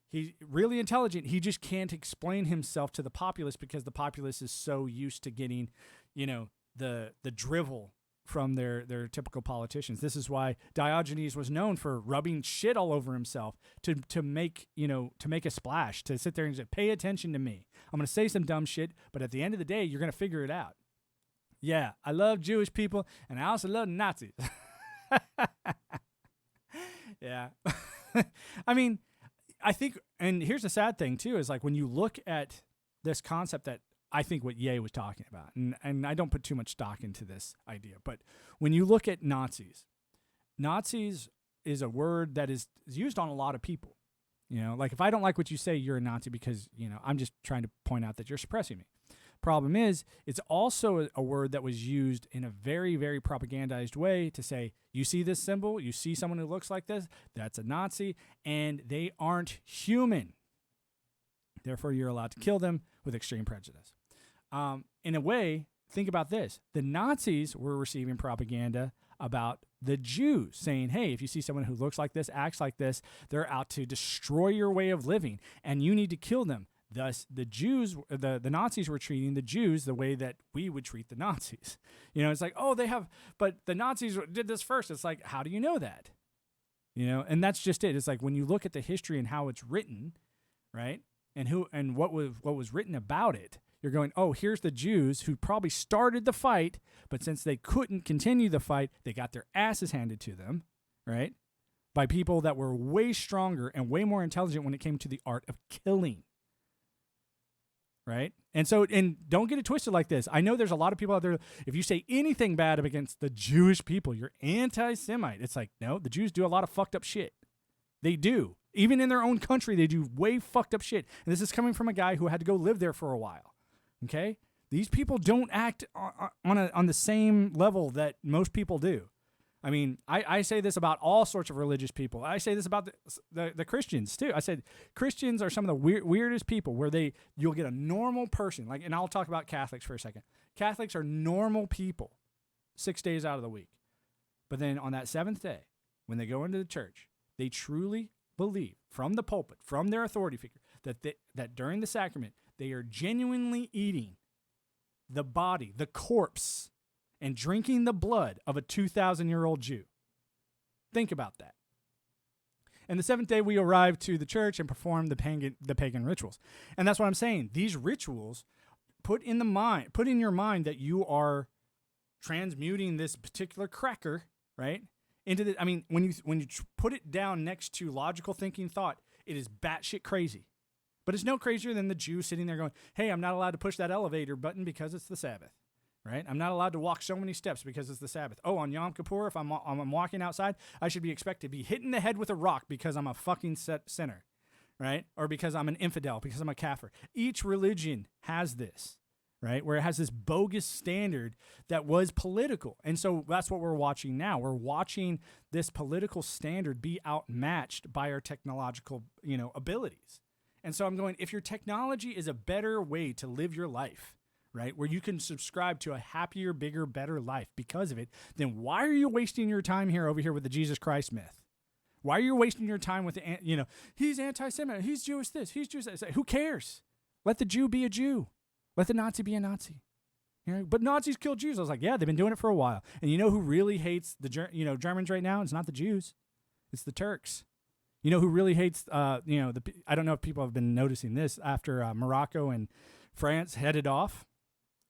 he's really intelligent. He just can't explain himself to the populace because the populace is so used to getting, you know, the drivel from their typical politicians. This is why Diogenes was known for rubbing shit all over himself to make a splash, to sit there and say, pay attention to me. I'm going to say some dumb shit, but at the end of the day, you're going to figure it out. Yeah, I love Jewish people, and I also love Nazis. Yeah. I mean, I think, and here's the sad thing too, is like when you look at this concept that I think what Ye was talking about, and I don't put too much stock into this idea, but when you look at Nazis is a word that is used on a lot of people. You know, like if I don't like what you say, you're a Nazi because, you know, I'm just trying to point out that you're suppressing me. Problem is, it's also a word that was used in a very, very propagandized way to say, you see this symbol, you see someone who looks like this, that's a Nazi, and they aren't human. Therefore, you're allowed to kill them with extreme prejudice. In a way, think about this. The Nazis were receiving propaganda about the Jews, saying, hey, if you see someone who looks like this, acts like this, they're out to destroy your way of living, and you need to kill them. Thus, the Nazis were treating the Jews the way that we would treat the Nazis. You know, it's like, oh, but the Nazis did this first. It's like, how do you know that? You know, and that's just it. It's like when you look at the history and how it's written, right, and what was written about it, you're going, oh, here's the Jews who probably started the fight, but since they couldn't continue the fight, they got their asses handed to them, right, by people that were way stronger and way more intelligent when it came to the art of killing. right? And so, and don't get it twisted like this. I know there's a lot of people out there, if you say anything bad against the Jewish people, you're anti-Semite. It's like, no, the Jews do a lot of fucked up shit. They do. Even in their own country, they do way fucked up shit. And this is coming from a guy who had to go live there for a while, okay? These people don't act on the same level that most people do. I mean, I say this about all sorts of religious people. I say this about the Christians too. I said Christians are some of the weirdest people where you'll get a normal person, like, and I'll talk about Catholics for a second. Catholics are normal people 6 days out of the week. But then on that seventh day, when they go into the church, they truly believe from the pulpit, from their authority figure, that during the sacrament, they are genuinely eating the body, the corpse, and drinking the blood of a 2,000-year-old Jew. Think about that. And the seventh day, we arrive to the church and perform the pagan rituals. And that's what I'm saying. These rituals put in your mind that you are transmuting this particular cracker, right, into the. I mean, when you put it down next to logical thinking thought, it is batshit crazy. But it's no crazier than the Jew sitting there going, "Hey, I'm not allowed to push that elevator button because it's the Sabbath." Right? I'm not allowed to walk so many steps because it's the Sabbath. Oh, on Yom Kippur, if I'm walking outside, I should be expected to be hit in the head with a rock because I'm a fucking sinner, right? Or because I'm an infidel, because I'm a kafir. Each religion has this, right? Where it has this bogus standard that was political. And so that's what we're watching now. We're watching this political standard be outmatched by our technological, abilities. And so I'm going, if your technology is a better way to live your life, right, where you can subscribe to a happier, bigger, better life because of it, then why are you wasting your time over here with the Jesus Christ myth? Why are you wasting your time with he's anti-Semitic, he's Jewish this, he's Jewish that. Who cares? Let the Jew be a Jew. Let the Nazi be a Nazi. But Nazis killed Jews. I was like, yeah, they've been doing it for a while. And you know who really hates the Germans right now? It's not the Jews. It's the Turks. You know who really hates, I don't know if people have been noticing this after Morocco and France headed off.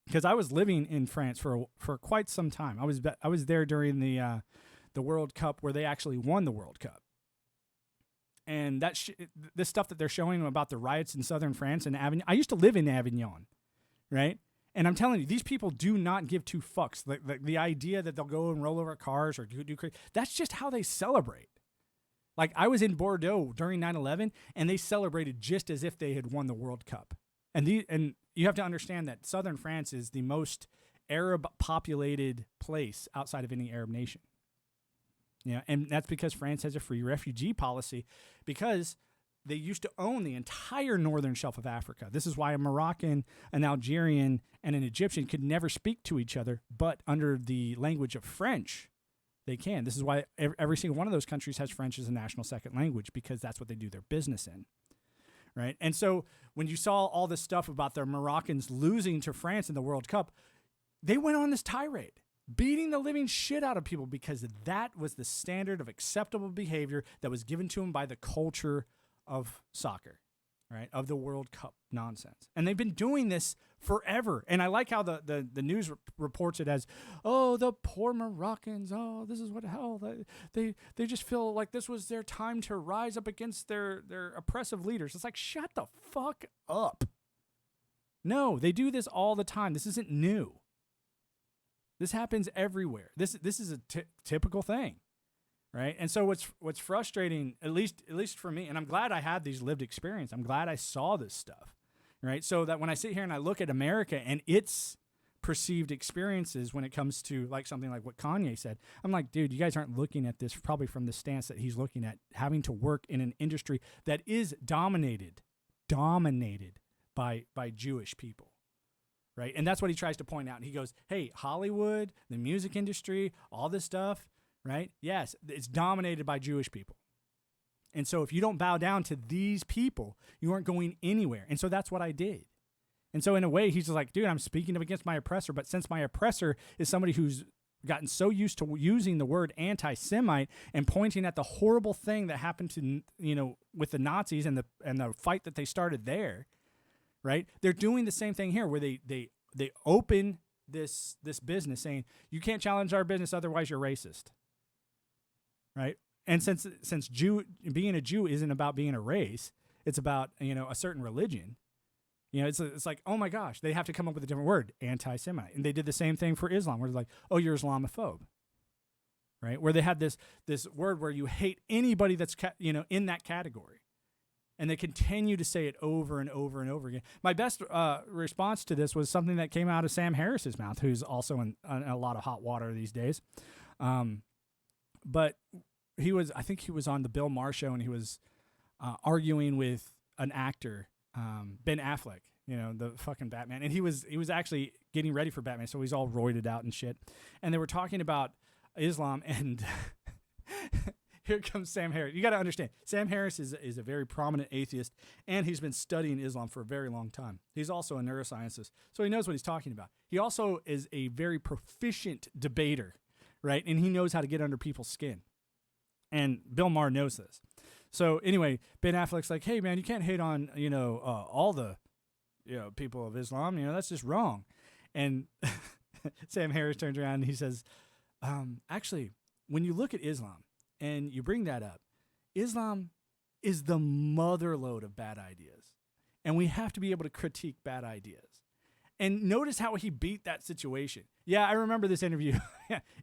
Because I was living in France for quite some time. I was there during the World Cup where they actually won the World Cup. And this stuff that they're showing about the riots in southern France and Avignon. I used to live in Avignon, right? And I'm telling you, these people do not give two fucks. The idea that they'll go and roll over cars or do crazy, that's just how they celebrate. Like, I was in Bordeaux during 9/11, and they celebrated just as if they had won the World Cup. And you have to understand that southern France is the most Arab-populated place outside of any Arab nation. And that's because France has a free refugee policy because they used to own the entire northern shelf of Africa. This is why a Moroccan, an Algerian, and an Egyptian could never speak to each other, but under the language of French, they can. This is why every single one of those countries has French as a national second language, because that's what they do their business in. Right? And so when you saw all this stuff about the Moroccans losing to France in the World Cup, they went on this tirade, beating the living shit out of people because that was the standard of acceptable behavior that was given to them by the culture of soccer, right? Of the World Cup nonsense. And they've been doing this forever. And I like how the news reports it as, oh, the poor Moroccans, oh, this is what hell, they just feel like this was their time to rise up against their oppressive leaders. It's like, shut the fuck up. No, they do this all the time. This isn't new. This happens everywhere. This is a typical thing. Right. And so what's frustrating, at least for me, and I'm glad I had these lived experience. I'm glad I saw this stuff. Right. So that when I sit here and I look at America and its perceived experiences when it comes to like something like what Kanye said, I'm like, dude, you guys aren't looking at this probably from the stance that he's looking at, having to work in an industry that is dominated by Jewish people. Right. And that's what he tries to point out. He goes, hey, Hollywood, the music industry, all this stuff. Right? Yes, it's dominated by Jewish people. And so if you don't bow down to these people, you aren't going anywhere. And so that's what I did. And so in a way, he's just like, dude, I'm speaking up against my oppressor. But since my oppressor is somebody who's gotten so used to using the word anti-Semite and pointing at the horrible thing that happened to, with the Nazis and the fight that they started there, right? They're doing the same thing here where they open this business saying, you can't challenge our business, otherwise you're racist. Right? And since being a Jew isn't about being a race, it's about, a certain religion, You know, it's like, oh my gosh, they have to come up with a different word, anti-Semite. And they did the same thing for Islam, where they're like, oh, you're Islamophobe, right? Where they had this word where you hate anybody that's, in that category. And they continue to say it over and over and over again. My best response to this was something that came out of Sam Harris's mouth, who's also in a lot of hot water these days. But I think he was on the Bill Maher show, and he was arguing with an actor, Ben Affleck, the fucking Batman. And he was actually getting ready for Batman, so he's all roided out and shit. And they were talking about Islam, and here comes Sam Harris. You got to understand, Sam Harris is a very prominent atheist, and he's been studying Islam for a very long time. He's also a neuroscientist, so he knows what he's talking about. He also is a very proficient debater, right? And he knows how to get under people's skin. And Bill Maher knows this. So anyway, Ben Affleck's like, hey, man, you can't hate on, all the, people of Islam. That's just wrong. And Sam Harris turns around and he says, actually, when you look at Islam, and you bring that up, Islam is the motherlode of bad ideas. And we have to be able to critique bad ideas. And notice how he beat that situation. Yeah, I remember this interview.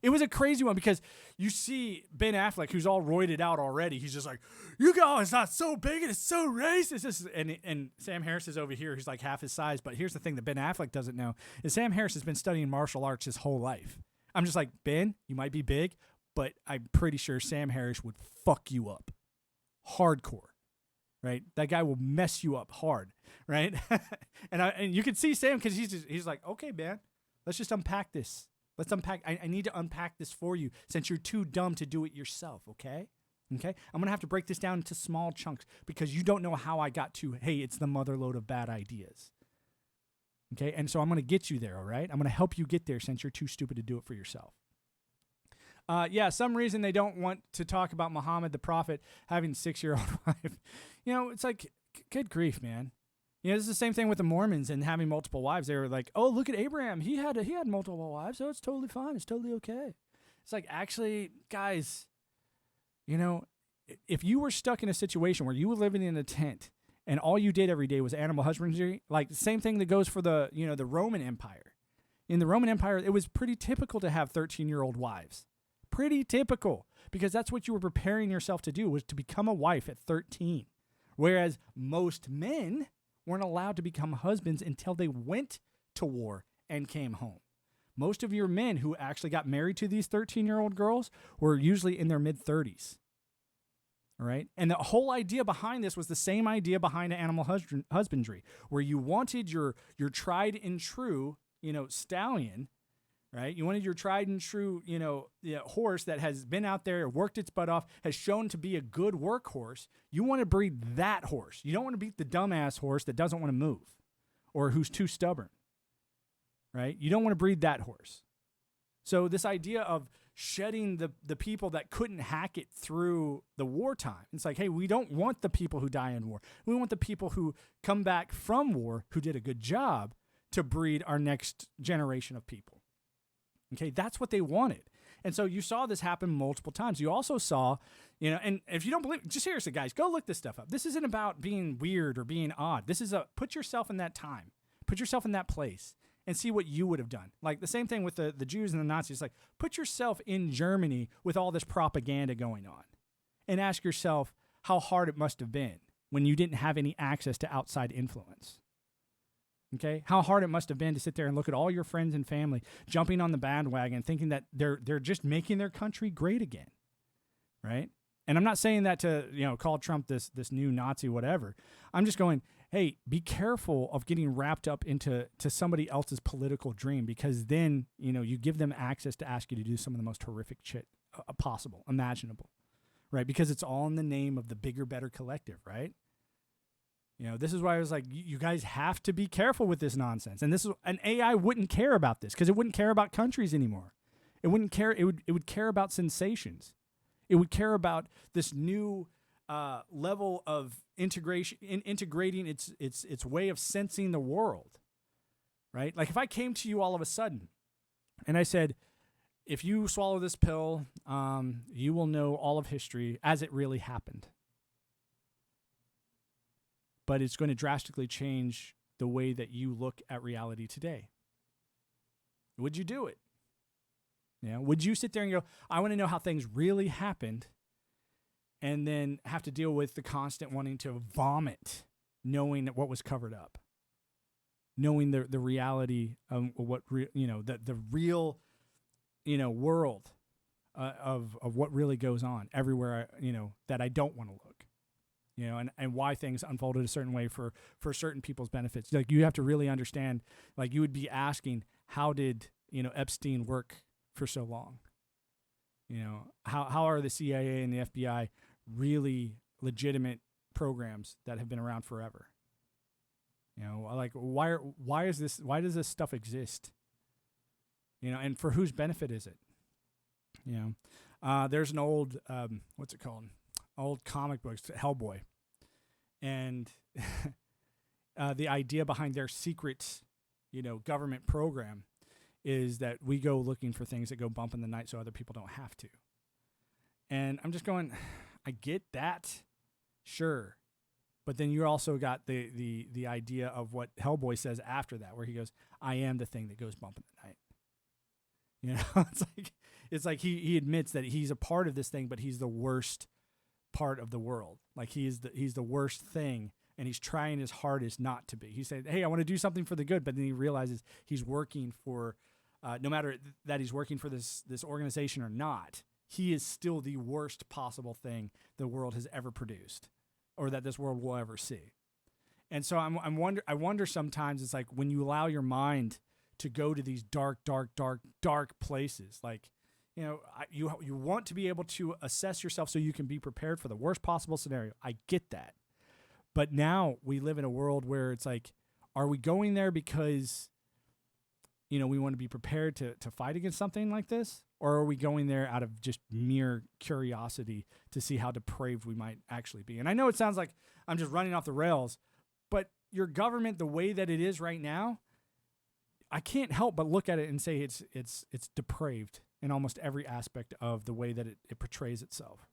It was a crazy one because you see Ben Affleck, who's all roided out already. He's just like, you guys, it's not so big and it's so racist. And Sam Harris is over here. He's like half his size. But here's the thing that Ben Affleck doesn't know is Sam Harris has been studying martial arts his whole life. I'm just like, Ben, you might be big, but I'm pretty sure Sam Harris would fuck you up hardcore, right? That guy will mess you up hard, right? and you can see Sam because he's like, okay, man, let's just unpack this. Let's unpack. I need to unpack this for you since you're too dumb to do it yourself, okay? Okay? I'm going to have to break this down into small chunks because you don't know how I got to, hey, it's the motherlode of bad ideas. Okay? And so I'm going to get you there, all right? I'm going to help you get there since you're too stupid to do it for yourself. Some reason they don't want to talk about Muhammad, the prophet, having a 6-year-old wife. It's like, good grief, man. It's the same thing with the Mormons and having multiple wives. They were like, oh, look at Abraham. He had multiple wives, so it's totally fine. It's totally okay. It's like, actually, guys, if you were stuck in a situation where you were living in a tent and all you did every day was animal husbandry, like the same thing that goes for the Roman Empire. In the Roman Empire, it was pretty typical to have 13-year-old wives. Pretty typical, because that's what you were preparing yourself to do, was to become a wife at 13. Whereas most men weren't allowed to become husbands until they went to war and came home. Most of your men who actually got married to these 13-year-old girls were usually in their mid-30s. All right? And the whole idea behind this was the same idea behind animal husbandry, where you wanted your tried and true, stallion, right? You wanted your tried and true, horse that has been out there, worked its butt off, has shown to be a good workhorse. You want to breed that horse. You don't want to beat the dumbass horse that doesn't want to move or who's too stubborn, right? You don't want to breed that horse. So this idea of shedding the people that couldn't hack it through the wartime. It's like, hey, we don't want the people who die in war. We want the people who come back from war who did a good job to breed our next generation of people. Okay, that's what they wanted. And so you saw this happen multiple times. You also saw, and if you don't believe, just seriously, guys, go look this stuff up. This isn't about being weird or being odd. This is put yourself in that time. Put yourself in that place and see what you would have done. Like the same thing with the Jews and the Nazis. Like, put yourself in Germany with all this propaganda going on and ask yourself how hard it must have been when you didn't have any access to outside influence. Okay, how hard it must have been to sit there and look at all your friends and family jumping on the bandwagon, thinking that they're just making their country great again, right? And I'm not saying that to call Trump this new Nazi whatever. I'm just going, hey, be careful of getting wrapped up into somebody else's political dream, because then you give them access to ask you to do some of the most horrific shit possible, imaginable, right? Because it's all in the name of the bigger, better collective, right? This is why I was like, you guys have to be careful with this nonsense. And an AI wouldn't care about this because it wouldn't care about countries anymore. It wouldn't care. It would care about sensations. It would care about this new level of integration, integrating its way of sensing the world, right? Like if I came to you all of a sudden and I said, if you swallow this pill, you will know all of history as it really happened. But it's going to drastically change the way that you look at reality today? Would you do it? Would you sit there and go, I want to know how things really happened, and then have to deal with the constant wanting to vomit, knowing what was covered up, knowing the reality of what the real world of what really goes on everywhere, that I don't want to look, and why things unfolded a certain way for certain people's benefits. Like, you have to really understand, like, you would be asking, how did, Epstein work for so long? How are the CIA and the FBI really legitimate programs that have been around forever? Like, why does this stuff exist? And for whose benefit is it? There's an old, what's it called? Old comic books, Hellboy. And the idea behind their secret, government program is that we go looking for things that go bump in the night so other people don't have to. And I'm just going, I get that, sure. But then you also got the idea of what Hellboy says after that, where he goes, I am the thing that goes bump in the night. It's like he admits that he's a part of this thing, but he's the worst part of the world. Like, he's the worst thing, and he's trying his hardest not to be. He said, hey, I want to do something for the good, but then he realizes he's working for, no matter that he's working for this organization or not, he is still the worst possible thing the world has ever produced, or that this world will ever see. And so I wonder sometimes, it's like, when you allow your mind to go to these dark places, like, you want to be able to assess yourself so you can be prepared for the worst possible scenario. I get that. But now we live in a world where it's like, are we going there because, we want to be prepared to fight against something like this? Or are we going there out of just mere curiosity to see how depraved we might actually be? And I know it sounds like I'm just running off the rails, but your government, the way that it is right now, I can't help but look at it and say it's depraved in almost every aspect of the way that it portrays itself.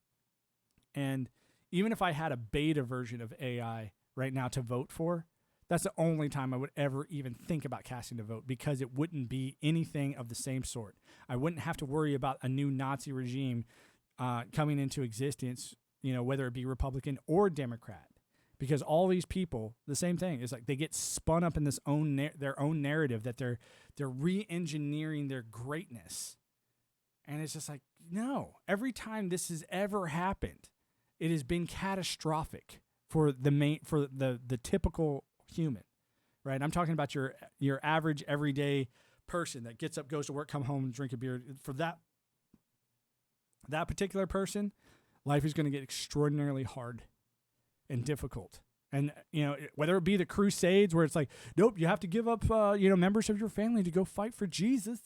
And even if I had a beta version of AI right now to vote for, that's the only time I would ever even think about casting a vote, because it wouldn't be anything of the same sort. I wouldn't have to worry about a new Nazi regime coming into existence, whether it be Republican or Democrat, because all these people, the same thing. It's like they get spun up in this their own narrative that they're re-engineering their greatness. And it's just like, no, every time this has ever happened, it has been catastrophic for the typical human, right? I'm talking about your average everyday person that gets up, goes to work, come home, and drink a beer. For that particular person, life is going to get extraordinarily hard and difficult. And, whether it be the Crusades, where it's like, nope, you have to give up, members of your family to go fight for Jesus.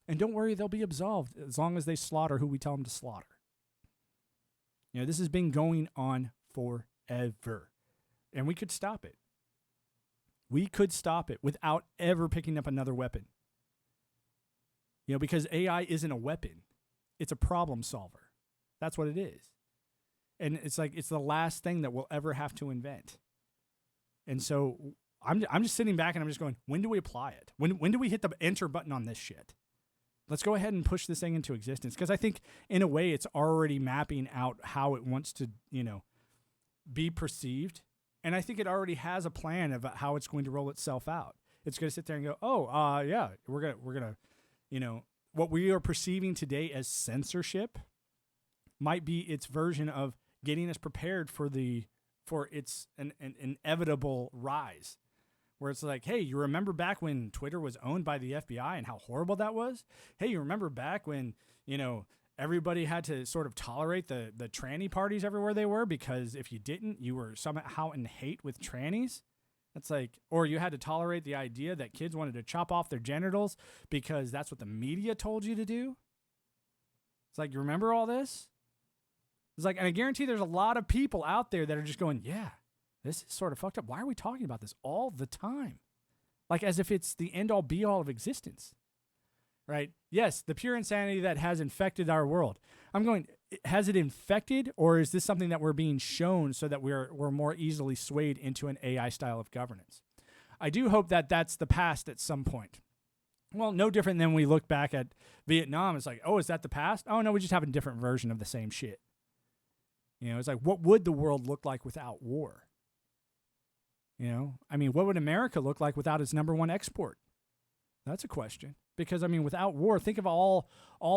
And don't worry, they'll be absolved as long as they slaughter who we tell them to slaughter. This has been going on forever. And we could stop it. We could stop it without ever picking up another weapon. Because AI isn't a weapon. It's a problem solver. That's what it is. And it's like, it's the last thing that we'll ever have to invent. And so I'm just sitting back and I'm just going, when do we apply it? When do we hit the enter button on this shit? Let's go ahead and push this thing into existence. Because I think, in a way, it's already mapping out how it wants to, be perceived. And I think it already has a plan of how it's going to roll itself out. It's going to sit there and go, yeah, we're going to, what we are perceiving today as censorship might be its version of getting us prepared for its an inevitable rise. Where it's like, hey, you remember back when Twitter was owned by the FBI and how horrible that was? Hey, you remember back when, everybody had to sort of tolerate the tranny parties everywhere they were, because if you didn't, you were somehow in hate with trannies? That's like, or you had to tolerate the idea that kids wanted to chop off their genitals because that's what the media told you to do? It's like, you remember all this? It's like, and I guarantee there's a lot of people out there that are just going, yeah, this is sort of fucked up. Why are we talking about this all the time? Like, as if it's the end-all be-all of existence, right? Yes, the pure insanity that has infected our world. I'm going, has it infected, or is this something that we're being shown so that we're more easily swayed into an AI style of governance? I do hope that that's the past at some point. Well, no different than we look back at Vietnam. It's like, oh, is that the past? Oh, no, we just have a different version of the same shit. You know, it's like, what would the world look like without war? You know, I mean, what would America look like without its number one export? That's a question. Because, I mean, without war, think of all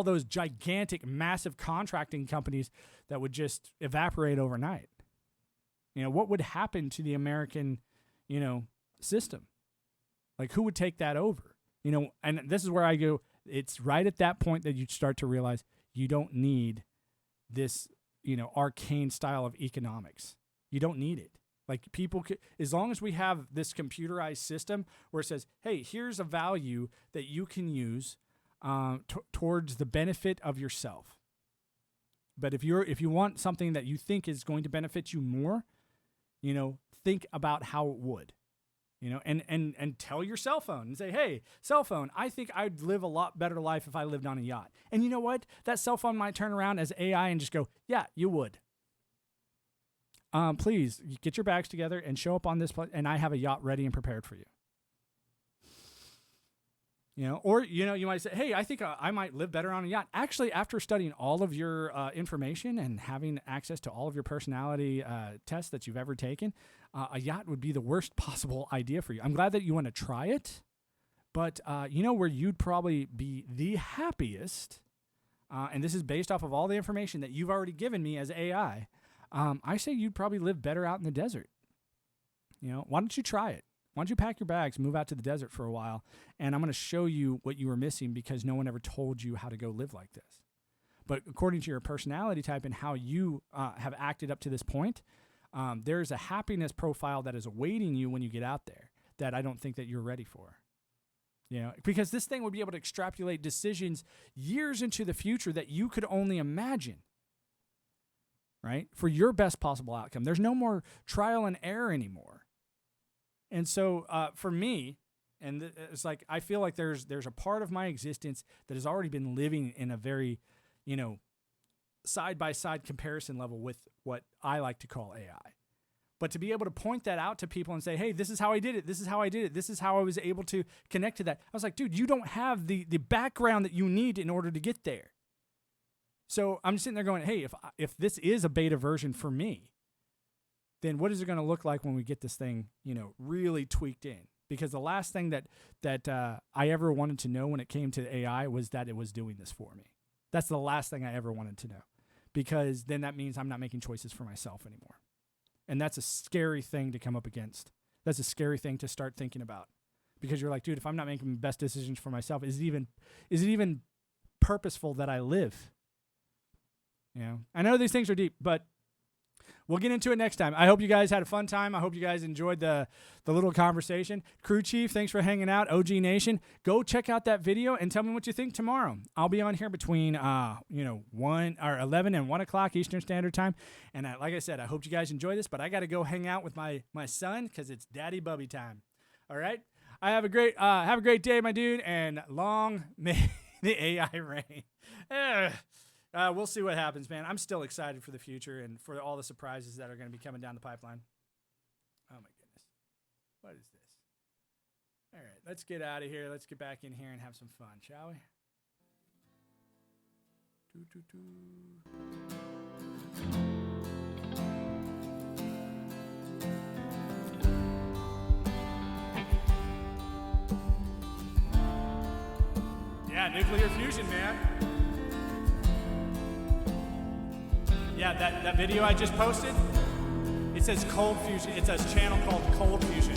those gigantic, massive contracting companies that would just evaporate overnight. You know, what would happen to the American, you know, system? Like, who would take that over? You know, and this is where I go, it's right at that point that you start to realize you don't need this, you know, arcane style of economics. You don't need it. Like, people, as long as we have this computerized system where it says, hey, here's a value that you can use towards the benefit of yourself. But if you want something that you think is going to benefit you more, you know, think about how it would. You know, and tell your cell phone and say, hey, cell phone, I think I'd live a lot better life if I lived on a yacht. And you know what? That cell phone might turn around as AI and just go, yeah, you would. Please get your bags together and show up on this place, and I have a yacht ready and prepared for you. You know, or, you know, you might say, hey, I think I might live better on a yacht. Actually, after studying all of your information and having access to all of your personality tests that you've ever taken, a yacht would be the worst possible idea for you. I'm glad that you want to try it, but you know where you'd probably be the happiest, and this is based off of all the information that you've already given me as AI, I say you'd probably live better out in the desert. You know, why don't you try it? Why don't you pack your bags, move out to the desert for a while, and I'm going to show you what you were missing because no one ever told you how to go live like this. But according to your personality type and how you have acted up to this point, there's a happiness profile that is awaiting you when you get out there that I don't think that you're ready for. You know, because this thing would be able to extrapolate decisions years into the future that you could only imagine, right? For your best possible outcome. There's no more trial and error anymore. And so for me, and it's like I feel like there's a part of my existence that has already been living in a very, you know, side-by-side comparison level with what I like to call AI. But to be able to point that out to people and say, hey, this is how I did it. This is how I did it. This is how I was able to connect to that. I was like, dude, you don't have the background that you need in order to get there. So I'm sitting there going, hey, if this is a beta version for me, then what is it going to look like when we get this thing, you know, really tweaked in? Because the last thing that I ever wanted to know when it came to AI was that it was doing this for me. That's the last thing I ever wanted to know, because then that means I'm not making choices for myself anymore. And that's a scary thing to come up against. That's a scary thing to start thinking about, because you're like, dude, if I'm not making the best decisions for myself, is it even purposeful that I live? You know, I know these things are deep, but we'll get into it next time. I hope you guys had a fun time. I hope you guys enjoyed the little conversation. Crew Chief, thanks for hanging out. OG Nation, go check out that video and tell me what you think tomorrow. I'll be on here between 11 and 1 o'clock Eastern Standard Time. And like I said, I hope you guys enjoy this, but I got to go hang out with my son because it's Daddy Bubby time. All right? I have a great day, my dude, and long may the AI reign. We'll see what happens, man. I'm still excited for the future and for all the surprises that are going to be coming down the pipeline. Oh, my goodness. What is this? All right, let's get out of here. Let's get back in here and have some fun, shall we? Yeah, nuclear fusion, man. Yeah, that video I just posted, it says cold fusion. It's a channel called Cold Fusion.